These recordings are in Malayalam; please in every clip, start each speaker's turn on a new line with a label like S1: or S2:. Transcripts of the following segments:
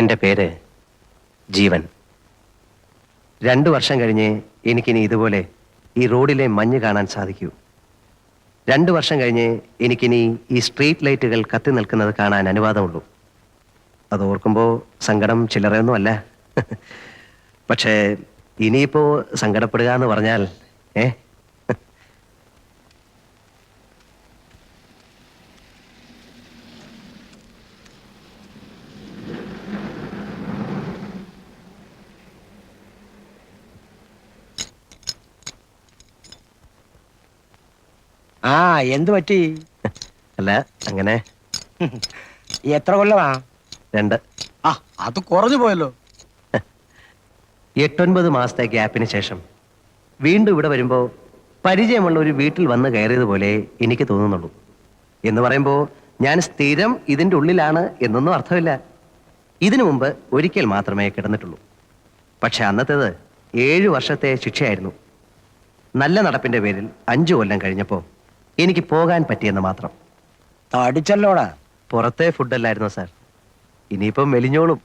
S1: എൻ്റെ പേര് ജീവൻ. 2 വർഷം കഴിഞ്ഞ് എനിക്കിനി ഇതുപോലെ ഈ റോഡിലെ മഞ്ഞ് കാണാൻ സാധിക്കൂ. 2 വർഷം കഴിഞ്ഞ് എനിക്കിനി ഈ സ്ട്രീറ്റ് ലൈറ്റുകൾ കത്തി നിൽക്കുന്നത് കാണാൻ അനുവാദമുള്ളൂ. അത് ഓർക്കുമ്പോൾ സങ്കടം ചില്ലറയൊന്നും അല്ല. പക്ഷേ ഇനിയിപ്പോ സങ്കടപ്പെടുക എന്ന് പറഞ്ഞാൽ ഏ
S2: ആ എന്ത് പറ്റി?
S1: അല്ല അങ്ങനെ
S2: എത്ര കൊല്ലമാ?
S1: 2.
S2: ആ അത് കുറഞ്ഞു പോയല്ലോ.
S1: 8-9 മാസത്തെ ഗ്യാപ്പിന് ശേഷം വീണ്ടും ഇവിടെ വരുമ്പോൾ പരിചയമുള്ള ഒരു വീട്ടിൽ വന്ന് കയറിയതുപോലെ എനിക്ക് തോന്നുന്നുള്ളൂ. എന്ന് പറയുമ്പോൾ ഞാൻ സ്ഥിരം ഇതിൻ്റെ ഉള്ളിലാണ് എന്നൊന്നും അർത്ഥമില്ല. ഇതിനു മുമ്പ് ഒരിക്കൽ മാത്രമേ കിടന്നിട്ടുള്ളൂ. പക്ഷെ അന്നത്തേത് 7 വർഷത്തെ ശിക്ഷയായിരുന്നു. നല്ല നടപ്പിന്റെ പേരിൽ 5 കൊല്ലം കഴിഞ്ഞപ്പോൾ എനിക്ക് പോകാൻ പറ്റിയെന്ന് മാത്രം.
S2: തടിച്ചല്ലോടാ.
S1: പുറത്തെ ഫുഡല്ലായിരുന്നോ സാർ? ഇനിയിപ്പം മെലിഞ്ഞോളും.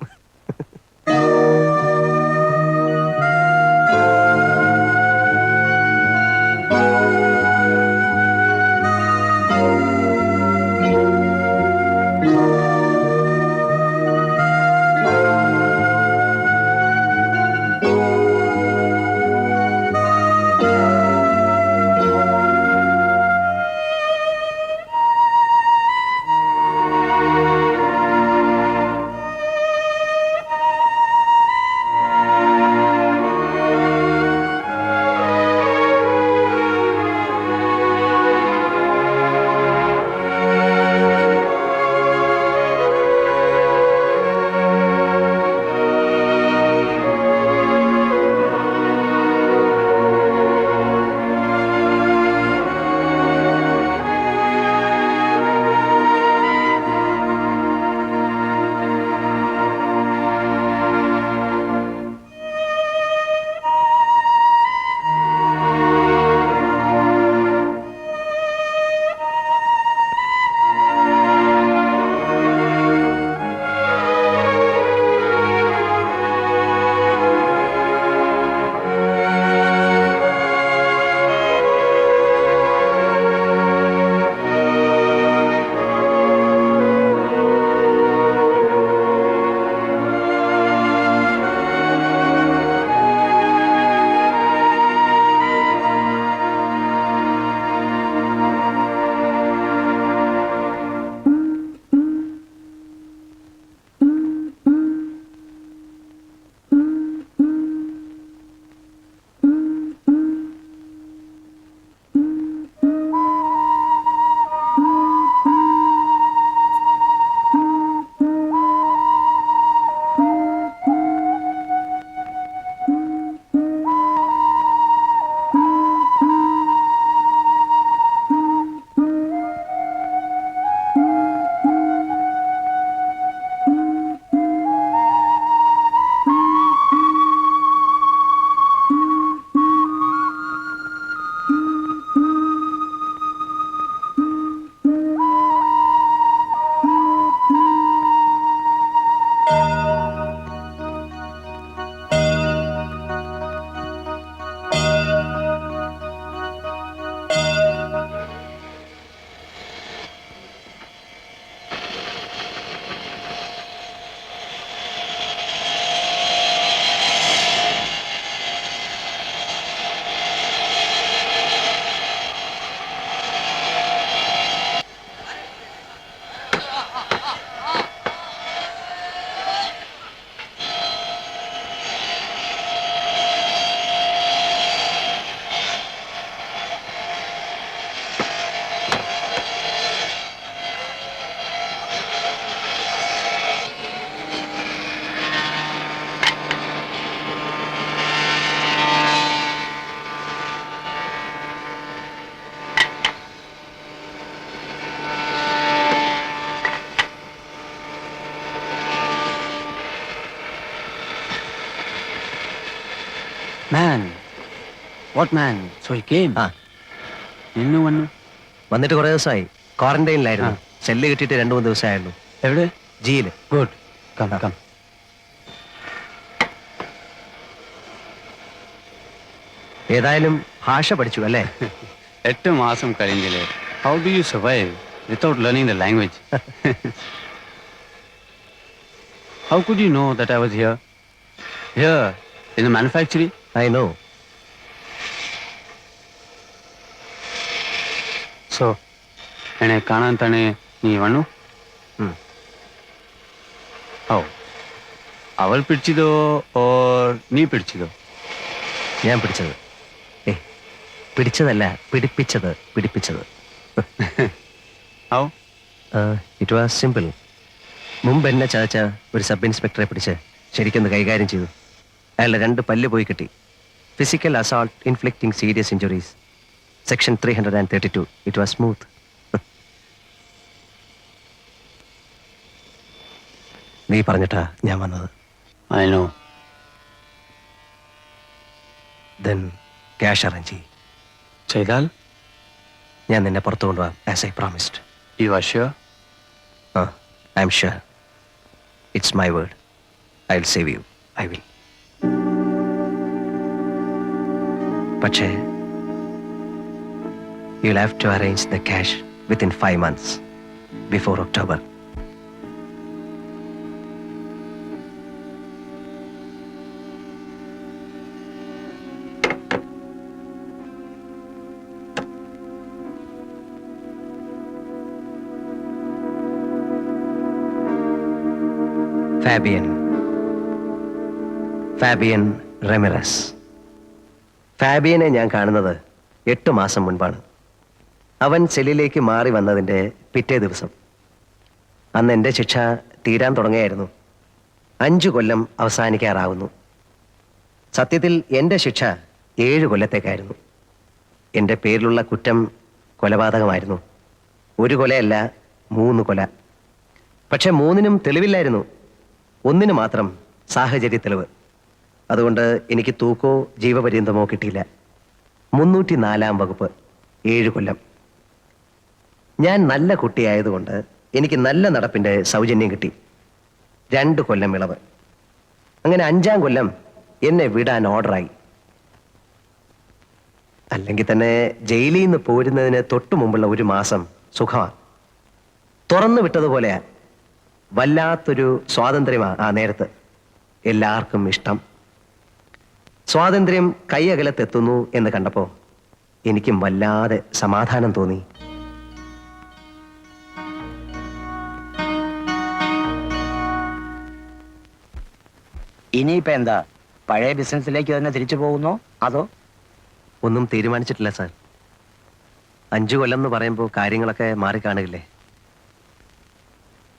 S2: Man, what man? So he came. ഇന്നു വന്നു.
S1: വന്നിട്ട് കുറേ ദിവസമായി. ക്വാറന്റൈനിലായിരുന്നു. സെല്ല് കിട്ടിയിട്ട് 2-3 ദിവസമായുള്ളൂ.
S2: എവിടെ?
S1: ജിയിൽ.
S2: ഗുഡ്. Come come.
S1: ഏതായാലും ഭാഷ പഠിച്ചു അല്ലേ?
S2: 8 മാസം കഴിഞ്ഞില്ലേ. How do you survive without learning the language? How could you know that I was here? Here, in the manufacturing?
S1: I know.
S2: So, എന്നെ കാണാൻ തന്നെ നീ വന്നു? ഓ, അവൾ പിടിച്ചതോ ഓർ നീ പിടിച്ചതോ?
S1: ഞാൻ പിടിച്ചത്. പിടിച്ചതല്ല, പിടിപ്പിച്ചത്.
S2: How?
S1: It was simple. മുമ്പ് എന്നെ ചതച്ച ഒരു സബ് ഇൻസ്പെക്ടറെ പിടിച്ച് ശരിക്കൊന്ന് കൈകാര്യം ചെയ്തു. അയാളുടെ 2 പല്ല് പോയി കിട്ടി. Physical assault inflicting serious injuries, section 332. It was smooth. നീ പറഞ്ഞിട്ടാ ഞാൻ വന്നത്.
S2: I know.
S1: Then cash arrange ചെയ്യും.
S2: ചെയ്താൽ?
S1: ഞാൻ നിന്നെ പുറത്തു കൊണ്ടുപോകാം, as I promised.
S2: You are sure?
S1: I am sure. It's my word. I will save you. I will. പക്ഷേ you will have to arrange the cash within 5 months before October. Fabian Ramirez. ഫാബിയനെ ഞാൻ കാണുന്നത് 8 മാസം മുൻപാണ്. അവൻ സെല്ലിലേക്ക് മാറി വന്നതിൻ്റെ പിറ്റേ ദിവസം. അന്ന് എൻ്റെ ശിക്ഷ തീരാൻ തുടങ്ങിയായിരുന്നു. 5 കൊല്ലം അവസാനിക്കാറാവുന്നു. സത്യത്തിൽ എൻ്റെ ശിക്ഷ 7 കൊല്ലത്തേക്കായിരുന്നു. എൻ്റെ പേരിലുള്ള കുറ്റം കൊലപാതകമായിരുന്നു. 1 കൊലയല്ല, 3 കൊല. പക്ഷെ 3നും തെളിവില്ലായിരുന്നു. 1 മാത്രം സാഹചര്യ തെളിവ്. അതുകൊണ്ട് എനിക്ക് തൂക്കോ ജീവപര്യന്തമോ കിട്ടിയില്ല. 304-ാം വകുപ്പ്, 7 കൊല്ലം. ഞാൻ നല്ല കുട്ടിയായതുകൊണ്ട് എനിക്ക് നല്ല നടപ്പിൻ്റെ സൗജന്യം കിട്ടി. 2 കൊല്ലം ഇളവ്. അങ്ങനെ 5-ാം കൊല്ലം എന്നെ വിടാൻ ഓർഡറായി. അല്ലെങ്കിൽ തന്നെ ജയിലിൽ നിന്ന് പോരുന്നതിന് തൊട്ടു മുമ്പുള്ള 1 മാസം സുഖമാണ്. തുറന്നു വിട്ടതുപോലെയാ. വല്ലാത്തൊരു സ്വാതന്ത്ര്യമാ ആ നേരത്ത്. എല്ലാവർക്കും ഇഷ്ടം. സ്വാതന്ത്ര്യം കൈയകലത്തെത്തുന്നു എന്ന് കണ്ടപ്പോ എനിക്കും വല്ലാതെ സമാധാനം തോന്നി.
S3: ഇനിയിപ്പോ എന്താ, പഴയ ബിസിനസ്സിലേക്ക് തന്നെ തിരിച്ചു പോകുന്നോ അതോ?
S1: ഒന്നും തീരുമാനിച്ചിട്ടില്ല സാർ. 5 കൊല്ലം എന്ന് പറയുമ്പോൾ കാര്യങ്ങളൊക്കെ മാറിക്കാണുകയില്ലേ.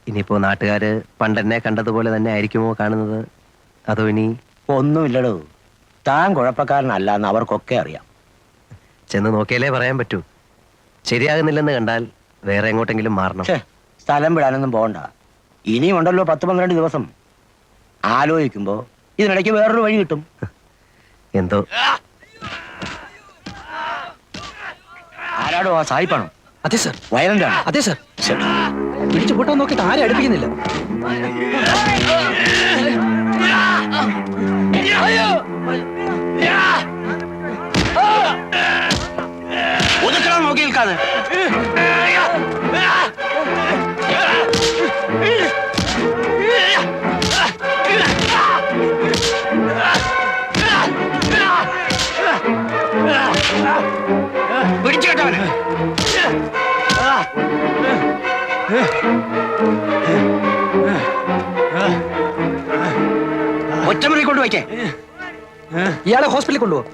S1: ഇനിയിപ്പോ നാട്ടുകാര് പണ്ടെന്നെ കണ്ടതുപോലെ തന്നെ ആയിരിക്കുമോ കാണുന്നത്, അതോ ഇനി?
S3: ഒന്നുമില്ലടോ, താൻ കുഴപ്പക്കാരനല്ല എന്ന് അവർക്കൊക്കെ അറിയാം.
S1: ചെന്ന് നോക്കിയാലേ പറയാൻ പറ്റൂ. ശരിയാകുന്നില്ലെന്ന് കണ്ടാൽ വേറെ എങ്ങോട്ടെങ്കിലും മാറണം.
S3: സ്ഥലം വിടാനൊന്നും പോകണ്ട. ഇനിയും ഉണ്ടല്ലോ 10-12 ദിവസം. ആലോചിക്കുമ്പോ ഇതിനിടയ്ക്ക് വേറൊരു വഴി കിട്ടും.
S1: എന്തോ.
S3: ആരാടോ? ആ സായിപ്പാണോ?
S4: അതെ സർ.
S3: വയലന്റ് ആണ്?
S4: അതെ സർ. പിടിച്ചു കൂട്ടാൻ നോക്കിയിട്ട് ആരെ അടുപ്പിക്കുന്നില്ല.
S3: ഒതുക്കണം, നോക്കി നിൽക്കാതെ. പിടിച്ചു കേട്ടവന്. ഒറ്റമുറി കൊണ്ടുവയ്ക്കേ.
S4: ഇയാളെ ഹോസ്പിറ്റലിൽ കൊണ്ടുപോകും.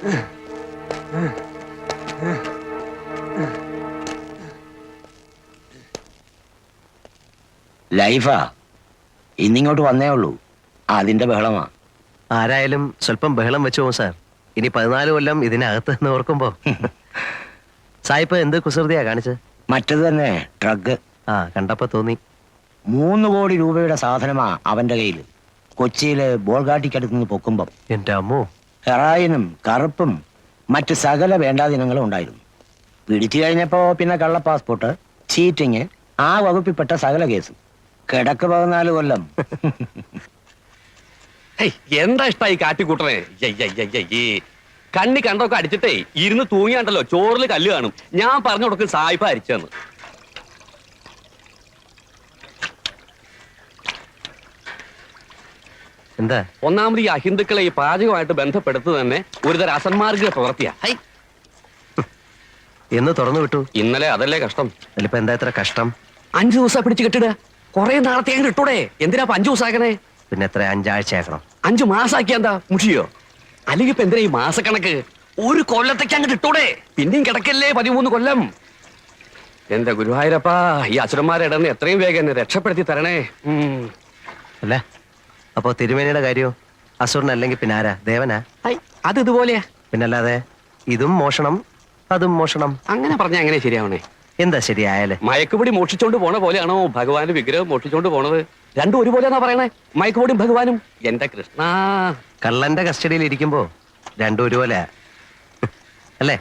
S3: ലൈഫാ. ഇന്നിങ്ങോട്ട് വന്നേ ഉള്ളൂ, അതിന്റെ ബഹളമാ.
S1: ആരായാലും സ്വല്പം ബഹളം വെച്ചു പോകും സാർ. ഇനി 14 കൊല്ലം ഇതിനകത്ത് എന്ന് ഓർക്കുമ്പോ. സായിപ്പ് എന്ത് കുസൃതിയാ കാണിച്ചത്?
S3: മറ്റത് തന്നെ, ഡ്രഗ്.
S1: കണ്ടപ്പോ തോന്നി.
S3: 3 കോടി രൂപയുടെ സാധനമാ അവന്റെ കയ്യില്. കൊച്ചിയില് ബോൾഗാട്ടിക്കടുത്ത് നിന്ന് പൊക്കുമ്പം
S1: എന്റെ അമ്മോ.
S3: ഹെറായിനും കറുപ്പും മറ്റ് സകല വേണ്ടാദിനങ്ങളും ഉണ്ടായിരുന്നു. പിടിച്ചു കഴിഞ്ഞപ്പോ പിന്നെ കള്ള പാസ്പോർട്ട്, ചീറ്റിങ്, ആ വകുപ്പിൽപ്പെട്ട സകല കേസും. കിടക്ക് 14 കൊല്ലം.
S5: എന്താ ഇഷ്ടായി കാട്ടിക്കൂട്ടണേ? കണ്ണി കണ്ടൊക്കെ അടിച്ചിട്ടേ ഇരുന്ന് തൂങ്ങിയാണ്ടല്ലോ ചോറിൽ കല്ല് കാണും. ഞാൻ പറഞ്ഞു കൊടുക്കും സായിപ്പ അരിച്ചെന്ന്.
S1: എന്താ?
S5: ഒന്നാമത് ഈ അഹിന്ദുക്കളെ ഈ പാചകമായിട്ട് ബന്ധപ്പെടുത്തു തന്നെ ഒരുതരം അസന്മാർഗിക പ്രവൃത്തിയാ.
S1: എന്ന് തുറന്നു വിട്ടു.
S5: ഇന്നലെ അതല്ലേ കഷ്ടം.
S1: അതിലിപ്പോ എന്താ ഇത്ര കഷ്ടം?
S5: 5 ദിവസം പിടിച്ച് കെട്ടിടുക. കുറെ നാളത്തെ അങ്ങ് ഇട്ടൂടെ. എന്തിനാ 5 ദിവസം ആക്കണേ?
S1: പിന്നെ എത്ര 5 ആഴ്ച ആക്കണം?
S5: 5 മാസാക്കിയ എന്താ മുഷിയോ? അല്ലെങ്കിൽ ഇപ്പൊ എന്തിനാ ഈ മാസക്കണക്ക്? ഒരു കൊല്ലത്തേക്ക് അങ്ങോട്ട് ഇട്ടൂടെ. പിന്നെയും കിടക്കല്ലേ 13 കൊല്ലം. എന്റെ ഗുരുവായൂരപ്പാ, ഈ അസുരന്മാരെ ഇടന്ന് എത്രയും വേഗം എന്നെ രക്ഷപ്പെടുത്തി തരണേ.
S1: അല്ല, അപ്പോ തിരുമേനിയുടെ കാര്യോ? അസുരനല്ലെങ്കിൽ പിന്നെ ആരാ? ദേവനാ?
S5: അത് ഇതുപോലെയാ.
S1: പിന്നല്ലാതെ ഇതും മോഷണം അതും മോഷണം.
S5: അങ്ങനെ പറഞ്ഞ എങ്ങനെ ശരിയാവണേ?
S1: എന്താ ശരിയായാലേ?
S5: മയക്കുപിടി മോഷിച്ചോണ്ട് പോണ പോലെയാണോ ഭഗവാന്റെ വിഗ്രഹം മോഷിച്ചോണ്ട് പോണത്? രണ്ടും ഒരുപോലെയാണോ പറയണേ? മയക്കുപിടിയും ഭഗവാനും. എന്റെ കൃഷ്ണ,
S1: കള്ളന്റെ കസ്റ്റഡിയിൽ ഇരിക്കുമ്പോ രണ്ടും ഒരുപോലെ അല്ലേ?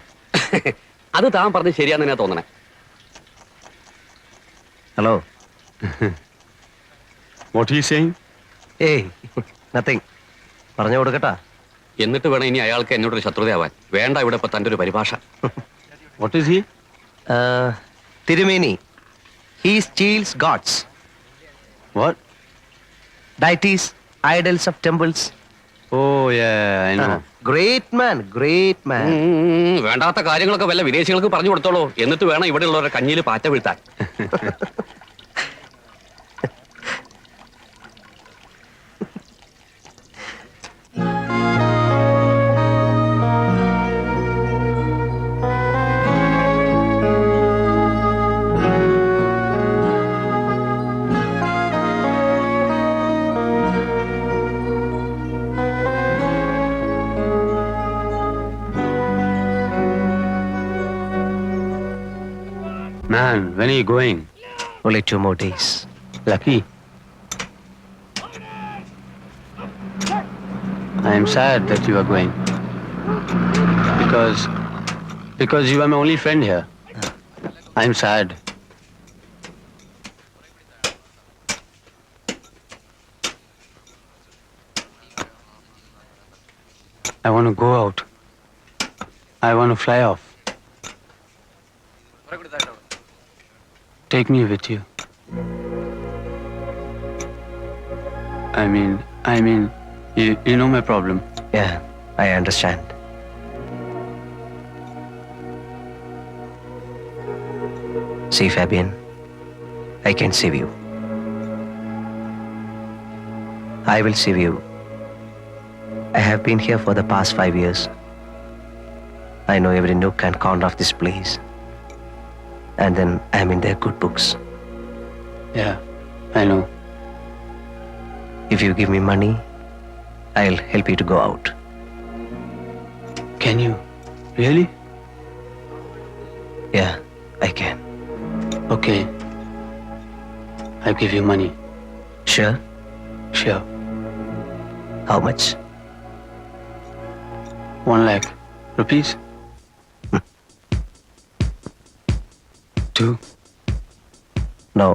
S5: അത് താൻ പറഞ്ഞ് ശരിയാന്ന് തോന്നണേ.
S1: Hello,
S2: What are you saying?
S1: ഏയ് നത്തിങ്. പറഞ്ഞു കൊടുക്കട്ടാ.
S5: എന്നിട്ട് വേണം ഇനി അയാൾക്ക് എന്നോടൊരു ശത്രുതയാവാൻ. വേണ്ട ഇവിടെ ഇപ്പൊ തന്റെ ഒരു പരിഭാഷ.
S2: What is he?
S1: തിരുമേനി, he steals gods,
S2: What?
S1: deities, idols of temples.
S2: Oh, yeah, I know.
S1: Great man, great man.
S5: വേണ്ടാത്ത കാര്യങ്ങളൊക്കെ വല്ല വിദേശികൾക്ക് പറഞ്ഞു കൊടുത്തോളൂ. എന്നിട്ട് വേണം ഇവിടെ ഉള്ളവരുടെ കഞ്ഞിയിൽ പാറ്റ വീഴ്ത്താൻ.
S2: Man, when are you going?
S1: Only 2 more days.
S2: Lucky. I am sad that you are going. Because you are my only friend here. I am sad. I want to go out. I want to fly off. Take me with you. I mean, you know my problem.
S1: Yeah, I understand. See, Fabian, I can save you. I will save you. I have been here for the past 5 years. I know every nook and corner of this place. And then I'm in their good books.
S2: Yeah, I know.
S1: If you give me money, I'll help you to go out.
S2: Can you? Really?
S1: Yeah, I can.
S2: Okay. I'll give you money.
S1: Sure?
S2: Sure.
S1: How much?
S2: 1 lakh rupees. 2,
S1: No.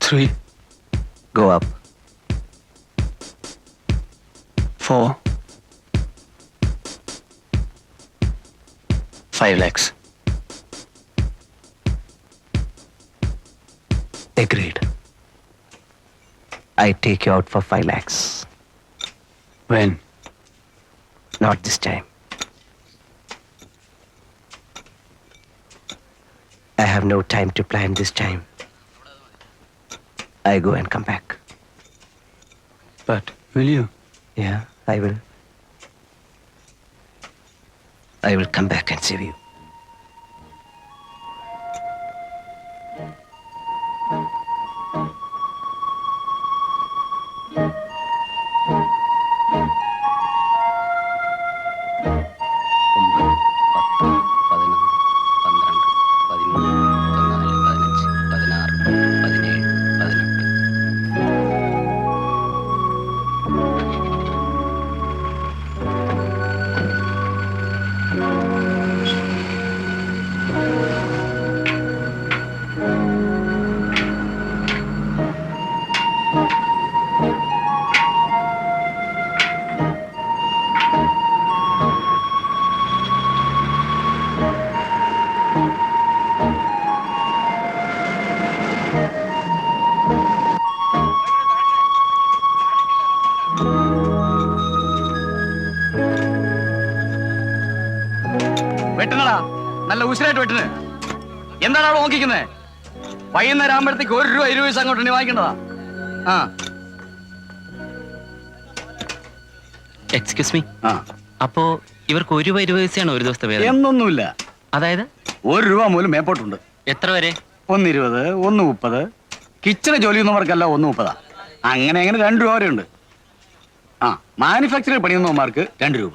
S2: 3,
S1: Go up.
S2: 4, 5 lakhs.
S1: Agreed. I take you out for 5 lakhs.
S2: When?
S1: Not this time. I have no time to plan this time. I go and come back.
S2: But will you?
S1: Yeah, I will. I will come back and save you.
S5: ഉസിരായിട്ട് വെട്ടിന്. എന്താണ് അവിടെ നോക്കിക്കുന്നത്? വൈകുന്നേരം ആകുമ്പോഴത്തേക്ക് 1 രൂപ 20 പൈസ അങ്ങോട്ട് വാങ്ങിക്കേണ്ടതാ. ആ
S2: എക്സ്ക്യൂസ് മീ,
S5: ആ
S2: അപ്പോ ഇവർക്ക് 1 രൂപ 20 പൈസയാണ് ഒരു ദിവസത്തെ വേതനം?
S5: എന്നൊന്നുമില്ല.
S2: അതായത്
S5: 1 രൂപ മൂലം മേപ്പോട്ടുണ്ട്.
S2: എത്ര വരെ?
S5: 1.20, 1.30. കിച്ചണ് ജോലി ചെയ്യുന്നവർക്കല്ല 1.30. അങ്ങനെ 2 രൂപ വരെ ഉണ്ട്. ആ മാനുഫാക്ചറിൽ പണിയുന്നവന്മാർക്ക് 2 രൂപ.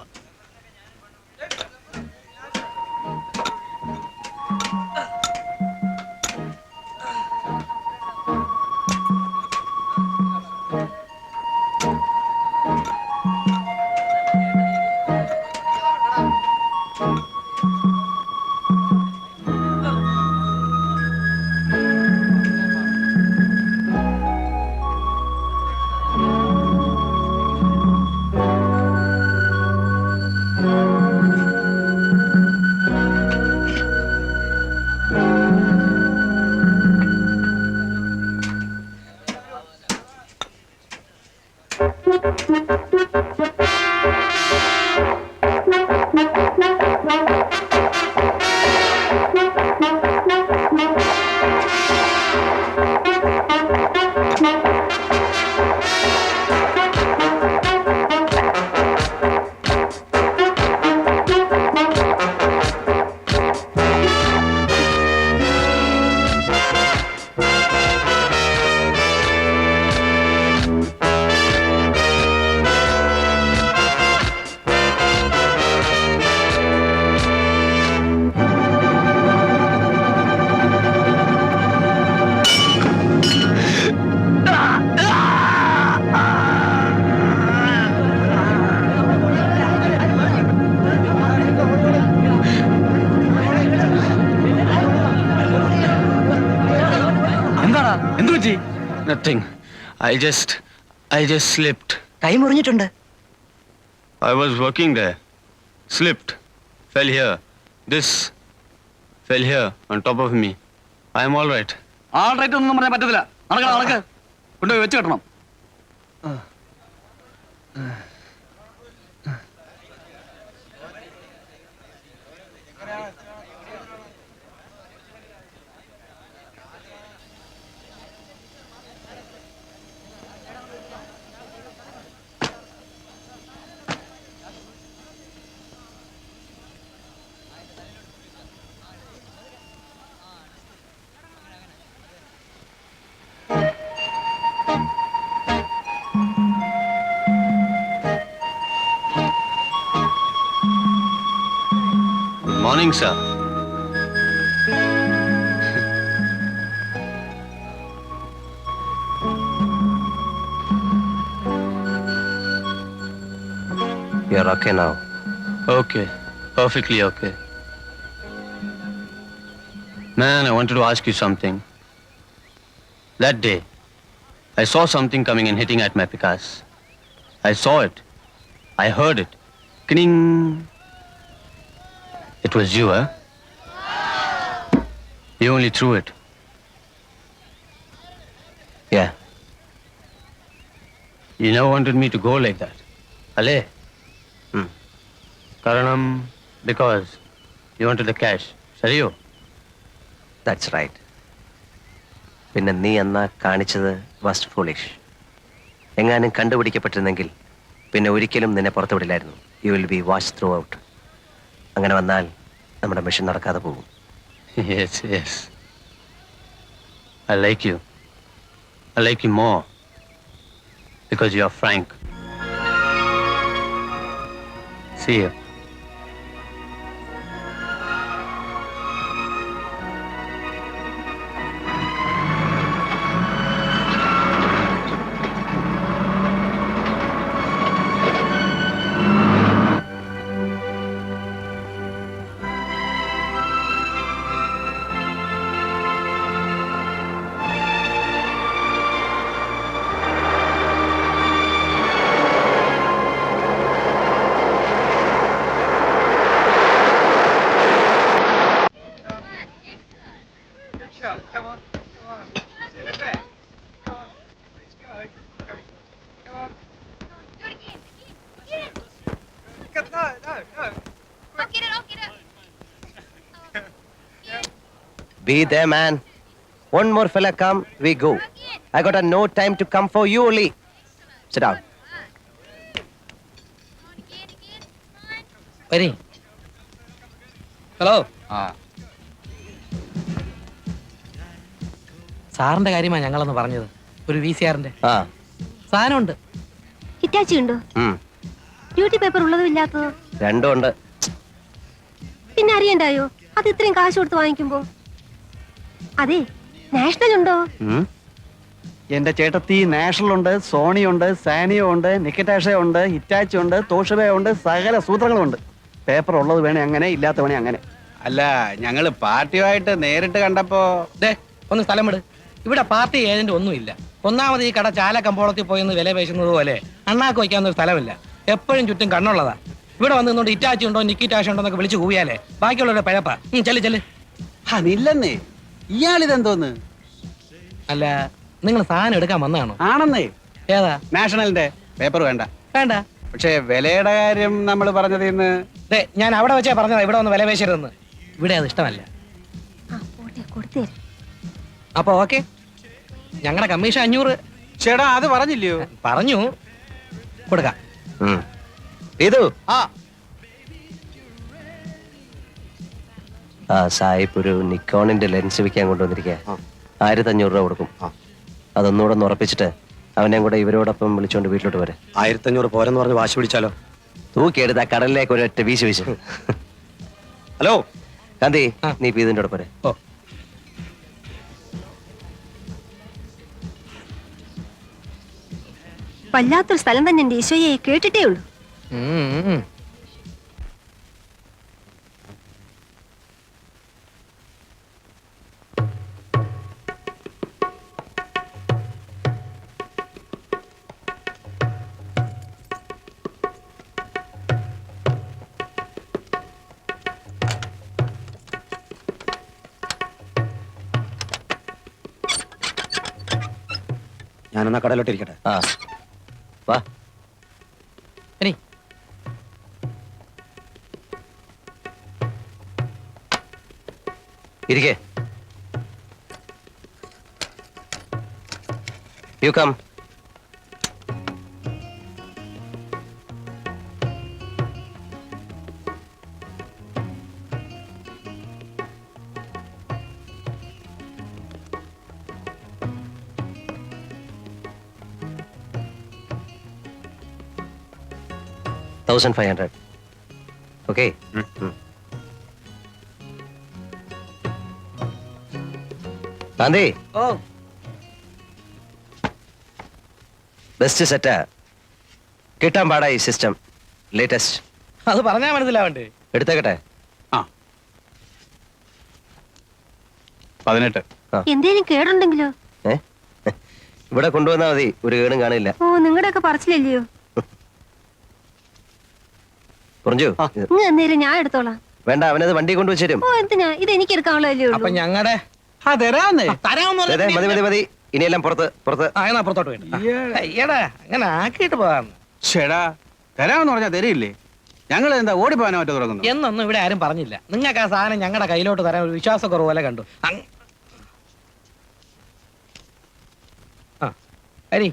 S2: Nothing. I just slipped.
S3: കൈ മുറിഞ്ഞിട്ടുണ്ട്.
S2: I was working there. Slipped. Fell here. This fell here on top of me. I am all right.
S5: All right ഒന്നും പറയാൻ പറ്റത്തില്ല. നടക്ക് കൊണ്ടുപോയി വെച്ച് കെട്ടണം.
S2: Morning, sir.
S1: You're okay now.
S2: Okay. Perfectly okay. Man, I wanted to ask you something. That day, I saw something coming and hitting at my Picasso. I saw it. I heard it. Kning. It was you, huh? You only threw it.
S1: Yeah.
S2: You never wanted me to go like that. Ale? Karanam, because you wanted the cash. Sariyo?
S1: That's right. പിന്നെ നീ എന്നാ കാണിച്ചത് was foolish. എങ്ങാനും കണ്ടുപിടിക്കപ്പെട്ടിരുന്നെങ്കിൽ പിന്നെ ഒരിക്കലും നിന്നെ പുറത്തു വിടില്ലായിരുന്നു. You will be watched throughout. അങ്ങനെ വന്നാൽ നമ്മുടെ മിഷൻ നടക്കാതെ പോകും.
S2: Yes, yes. I like you. I like you more. Because you are frank. See you.
S1: Be there, man. One more fella come, we go. I got no time to come for you only. Sit down.
S4: വരി. ഹലോ. സാറിന്റെ കാര്യമാണ് ഞങ്ങളൊന്ന് പറഞ്ഞത്. ഒരു VCRന്റെ
S1: ആ.
S4: സാധനമുണ്ട്.
S6: ഹിറ്റാച്ചി ഉണ്ടോ? ഡ്യൂട്ടി പേപ്പർ ഉള്ളതും ഇല്ലാത്തതോ?
S1: രണ്ടും ഉണ്ട്.
S6: പിന്നെ അറിയണ്ടായോ അത് ഇത്രയും കാശ് കൊടുത്ത് വാങ്ങിക്കുമ്പോ? അതെ, നാഷണൽ ഉണ്ടോ?
S7: എന്റെ ചേട്ടത്തി നാഷണൽ ഉണ്ട്, സോണി ഉണ്ട്, സാനിയോ ഉണ്ട്, നിക്കറ്റാഷ ഉണ്ട്, ഹിറ്റാച്ചി ഉണ്ട്, തോഷബ ഉണ്ട്, സകല സൂത്രങ്ങളും ഉണ്ട്. പേപ്പർ ഉള്ളത് വേണേ അങ്ങനെ, ഇല്ലാത്ത വേണേ അങ്ങനെ. അല്ല, ഞങ്ങള് പാർട്ടിയുമായിട്ട് നേരിട്ട് കണ്ടപ്പോ
S4: ദേ ഒന്ന് സ്ഥലം വിട്. ഇവിടെ പാർട്ടി ഏജന്റ് ഒന്നുമില്ല. ഒന്നാമത് ഈ കട ചാല കമ്പോളത്തിൽ പോയെന്ന് വില പേശുന്നത് പോലെ അണ്ണാക്ക് വയ്ക്കാവുന്ന ഒരു സ്ഥലമില്ല. എപ്പോഴും ചുറ്റും കണ്ണുള്ളതാ. ഇവിടെ വന്ന് നിന്നോണ്ട് ഇറ്റാച്ചി ഉണ്ടോ നിക്കിറ്റാഷ് ഉണ്ടോ എന്നൊക്കെ വിളിച്ച് കൂവിയാലേ ബാക്കിയുള്ളവരുടെ പഴപ്പാ. ചെല്ല് ചെല്ല്.
S7: അതില്ലെന്നേ. ഇയാളിതെന്തോന്ന്?
S4: അല്ല, നിങ്ങൾ സാധനം എടുക്കാൻ വന്നതാണോ?
S7: ആണെന്നേ.
S4: ഏതാ?
S7: നാഷണലിന്റെ പേപ്പർ വേണ്ട.
S4: വേണ്ട.
S7: പക്ഷേ വിലയുടെ കാര്യം നമ്മൾ പറഞ്ഞത് ഇന്ന്.
S4: ദേ ഞാൻ അവിടെ വെച്ചാ പറഞ്ഞതാ ഇവിടെ ഒന്ന് വില പേശരുതെന്ന്. ഇവിടെ അത് ഇഷ്ടമല്ല.
S6: പോട്ടെ, കൊടുത്തേ.
S4: അപ്പൊ ഓക്കെ, ഞങ്ങളുടെ കമ്മീഷൻ 500.
S7: ചേട്ടാ അത് പറഞ്ഞില്ലയോ?
S4: പറഞ്ഞു, കൊടുക്കാം.
S1: ഇതു
S7: ആ
S1: സാഹിബ് ഒരു നിക്കോണിന്റെ ലെൻസ് വിൽക്കാൻ കൊണ്ടുവന്നിരിക്കുക. 1500 രൂപ കൊടുക്കും. അതൊന്നുകൂടെ ഒന്ന് ഉറപ്പിച്ചിട്ട് അവനെയും കൂടെ ഇവരോടൊപ്പം വിളിച്ചോണ്ട് വീട്ടിലോട്ട് വരെ.
S3: 1500 പോരെന്ന് പറഞ്ഞ് വാശി പിടിച്ചാലോ?
S1: തൂക്കിയെടുത്ത് ആ കടലിലേക്ക് ഒരൊറ്റ വീശ് വീശ്.
S3: ഹലോ
S1: ഗാന്ധി, നീ ഇപ്പൊ ഇതിന്റെ കൂടെ പോരെ.
S4: ഓ,
S6: വല്ലാത്തൊരു സ്ഥലം തന്നെ എന്റെ ഈശോയെ, കേട്ടിട്ടേ ഉള്ളൂ.
S3: ഞാനെന്നാ കടയിലോട്ട് ഇരിക്കട്ടെ.
S1: ആ വാ.
S4: ഇനി
S1: ഇരിക്കേ. You come. $1,500. Okay. Gandhi,
S4: oh
S1: best സെറ്റാ. കിട്ടാൻ പാടാ ഈ സിസ്റ്റം. ലേറ്റസ്റ്റ്.
S4: അത് പറഞ്ഞാ മനസ്സിലാവണ്ടേ?
S1: എടുത്തേക്കട്ടെ.
S7: 18.
S6: എന്തേലും കേടുണ്ടെങ്കിലോ?
S1: ഏ ഇവിടെ കൊണ്ടുവന്നാ മതി, ഒരു കേടും കാണില്ല.
S6: ഓ, നിങ്ങളുടെയൊക്കെ പറച്ചില്ലല്ലയോ?
S1: കുറഞ്ഞു.
S6: ഇങ്ങ് എന്നേലും ഞാൻ എടുത്തോളാം.
S1: വേണ്ട, അവനത് വണ്ടി കൊണ്ടുവച്ചു തരും.
S6: ഓ, എന്തിനാ? ഇത് എനിക്ക് എടുക്കാനുള്ളതല്ലേ
S4: അപ്പൊ
S6: ഉള്ളൂ.
S4: ഞങ്ങളുടെ
S7: ആ തരാന്നേ.
S1: മതി മതി മതി. ഇനിയെല്ലാം പുറത്ത് പുറത്ത്.
S4: എന്നാ പുറത്തോട്ട് വേണ്ട. അയ്യടാ, അങ്ങനെ ആക്കിയിട്ട് പോകാന്ന്.
S7: ചേടാ തരാമെന്ന് പറഞ്ഞാ തരില്ലേ? ഞങ്ങൾ എന്താ ഓടിപ്പോകാനോ മറ്റോ തുടങ്ങുന്നു?
S4: എന്നൊന്നും ഇവിടെ ആരും പറഞ്ഞില്ല. നിങ്ങൾക്ക് ആ സാധനം ഞങ്ങളുടെ കയ്യിലോട്ട് തരാൻ ഒരു വിശ്വാസക്കുറവ് പോലെ കണ്ടു. അരി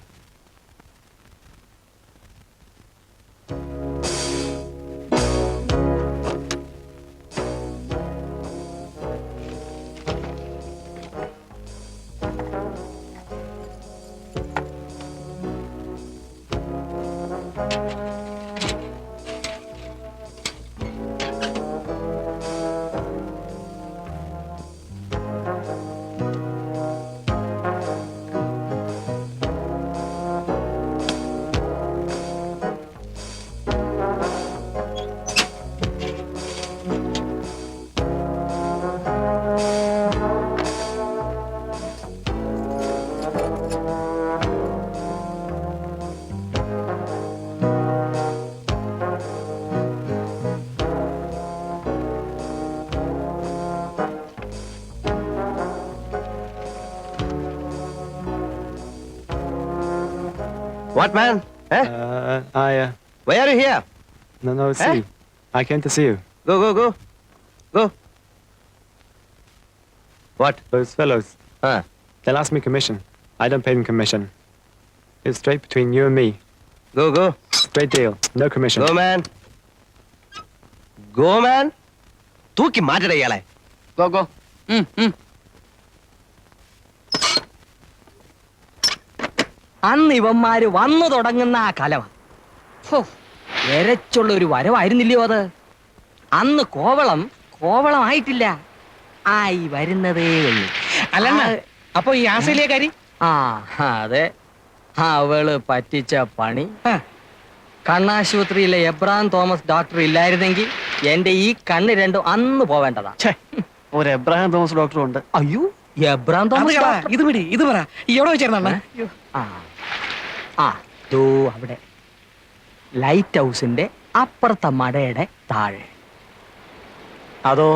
S1: What, man? Eh?
S8: Yeah.
S1: Why are you here?
S8: No, see.
S1: Eh?
S8: I came to see you.
S1: Go, go, go. Go.
S2: What?
S8: Those fellows,
S2: Huh?
S8: they'll ask me commission. I don't pay them commission. It's straight between you and me.
S1: Go, go.
S8: Straight deal. No commission.
S1: Go, man. Go, man. തൂക്കി മാറ്റട ഇയാളെ.
S5: Go go.
S9: അന്ന് ഇവന്മാര് വന്നു തുടങ്ങുന്ന ആ കലവ എരച്ചുള്ള ഒരു വരവായിരുന്നില്ലയോ അത്. അന്ന് കോവളമായിട്ടില്ല, ആയി വരുന്നതേ ഉള്ളു.
S4: അല്ലണ്ണ അപ്പൊ ഈ ആസ്ട്രേലിയക്കാരി
S9: ആ അതെ, അവള് പറ്റിച്ച പണി. കണ്ണാശുപത്രിയിലെ എബ്രാം തോമസ് ഡോക്ടർ ഇല്ലായിരുന്നെങ്കിൽ എന്റെ ഈ കണ്ണ് രണ്ടും അന്ന് പോവേണ്ടതാ.
S7: ഒരു എബ്രഹാം തോമസ് ഡോക്ടറും ഉണ്ട്.
S9: അയ്യോ, എബ്രാം
S4: അത്
S9: തോമസ്
S4: കളാ,
S9: ഡോക്ടർ.
S4: ഇത് പിടി, ഇത് പറ എവിടെ വെച്ചായിരുന്ന
S9: ആ ആ ദോ അവിടെ ലൈറ്റ് ഹൗസിന്റെ അപ്പുറത്തെ മടയുടെ താഴെ. അതോ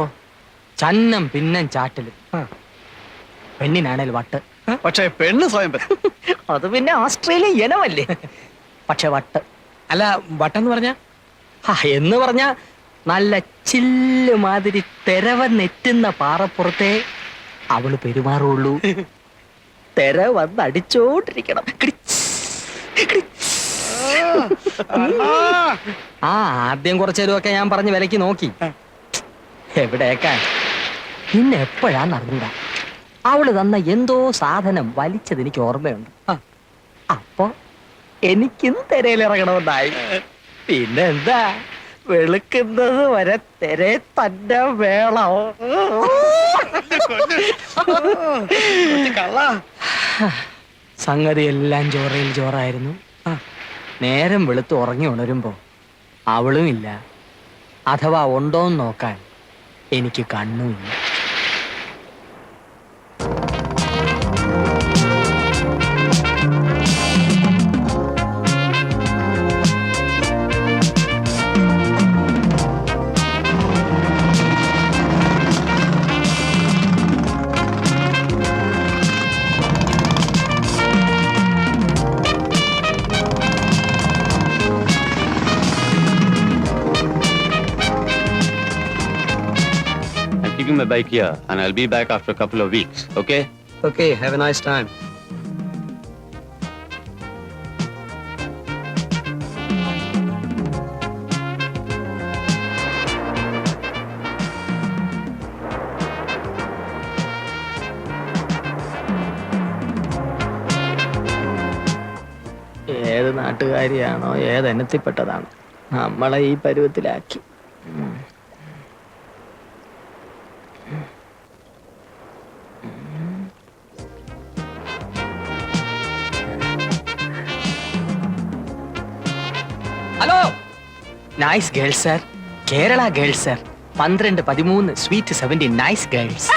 S9: ചന്നം പിന്നം ചാറ്റലും പെണ്ണിനാണേൽ വട്ട്.
S7: പക്ഷേ പെണ്ണ് സ്വയം
S9: അത് പിന്നെ ഓസ്ട്രേലിയൻ ഇനമല്ലേ. പക്ഷെ വട്ട്
S4: അല്ല വട്ടെന്ന് പറഞ്ഞ
S9: എന്ന് പറഞ്ഞ നല്ല ചില്ല് മാതിരി തെരവ നെറ്റുന്ന പാറപ്പുറത്തെ അവള് പെരുമാറുള്ളൂ. തെര വന്ന് അടിച്ചോണ്ടിരിക്കണം. ആ ആദ്യം കുറച്ചേരുമൊക്കെ ഞാൻ പറഞ്ഞ് വിലക്ക് നോക്കി, എവിടേക്കാൻ. പിന്നെ എപ്പോഴാന്ന് അറിഞ്ഞൂടാ അവള് തന്ന എന്തോ സാധനം വലിച്ചത് എനിക്ക് ഓർമ്മയുണ്ട്. അപ്പൊ എനിക്കും തെരയിലിറങ്ങണമെന്നായി. പിന്നെ എന്താ, വെളുക്കുന്നത് വരെ തെരെ തന്നെ വേണം. സംഗതി എല്ലാം ചോറയിൽ ചോറായിരുന്നു. നേരം വെളുത്ത് ഉറങ്ങി ഉണരുമ്പോ അവളും ഇല്ല, അഥവാ ഉണ്ടോന്ന് നോക്കാൻ എനിക്ക് കണ്ണുമില്ല.
S2: I'm keeping my bike here and I'll be back after a couple of weeks, okay?
S9: Okay, have a nice time. ഏത് നാട്ടുകാരിയാണോ ഏത് എണ്ണത്തിൽപ്പെട്ടതാണ് നമ്മളെ ഈ പരുവത്തിലാക്കി. Hello, nice girls sir, Kerala girls sir, 12, 13, sweet 70, nice girls.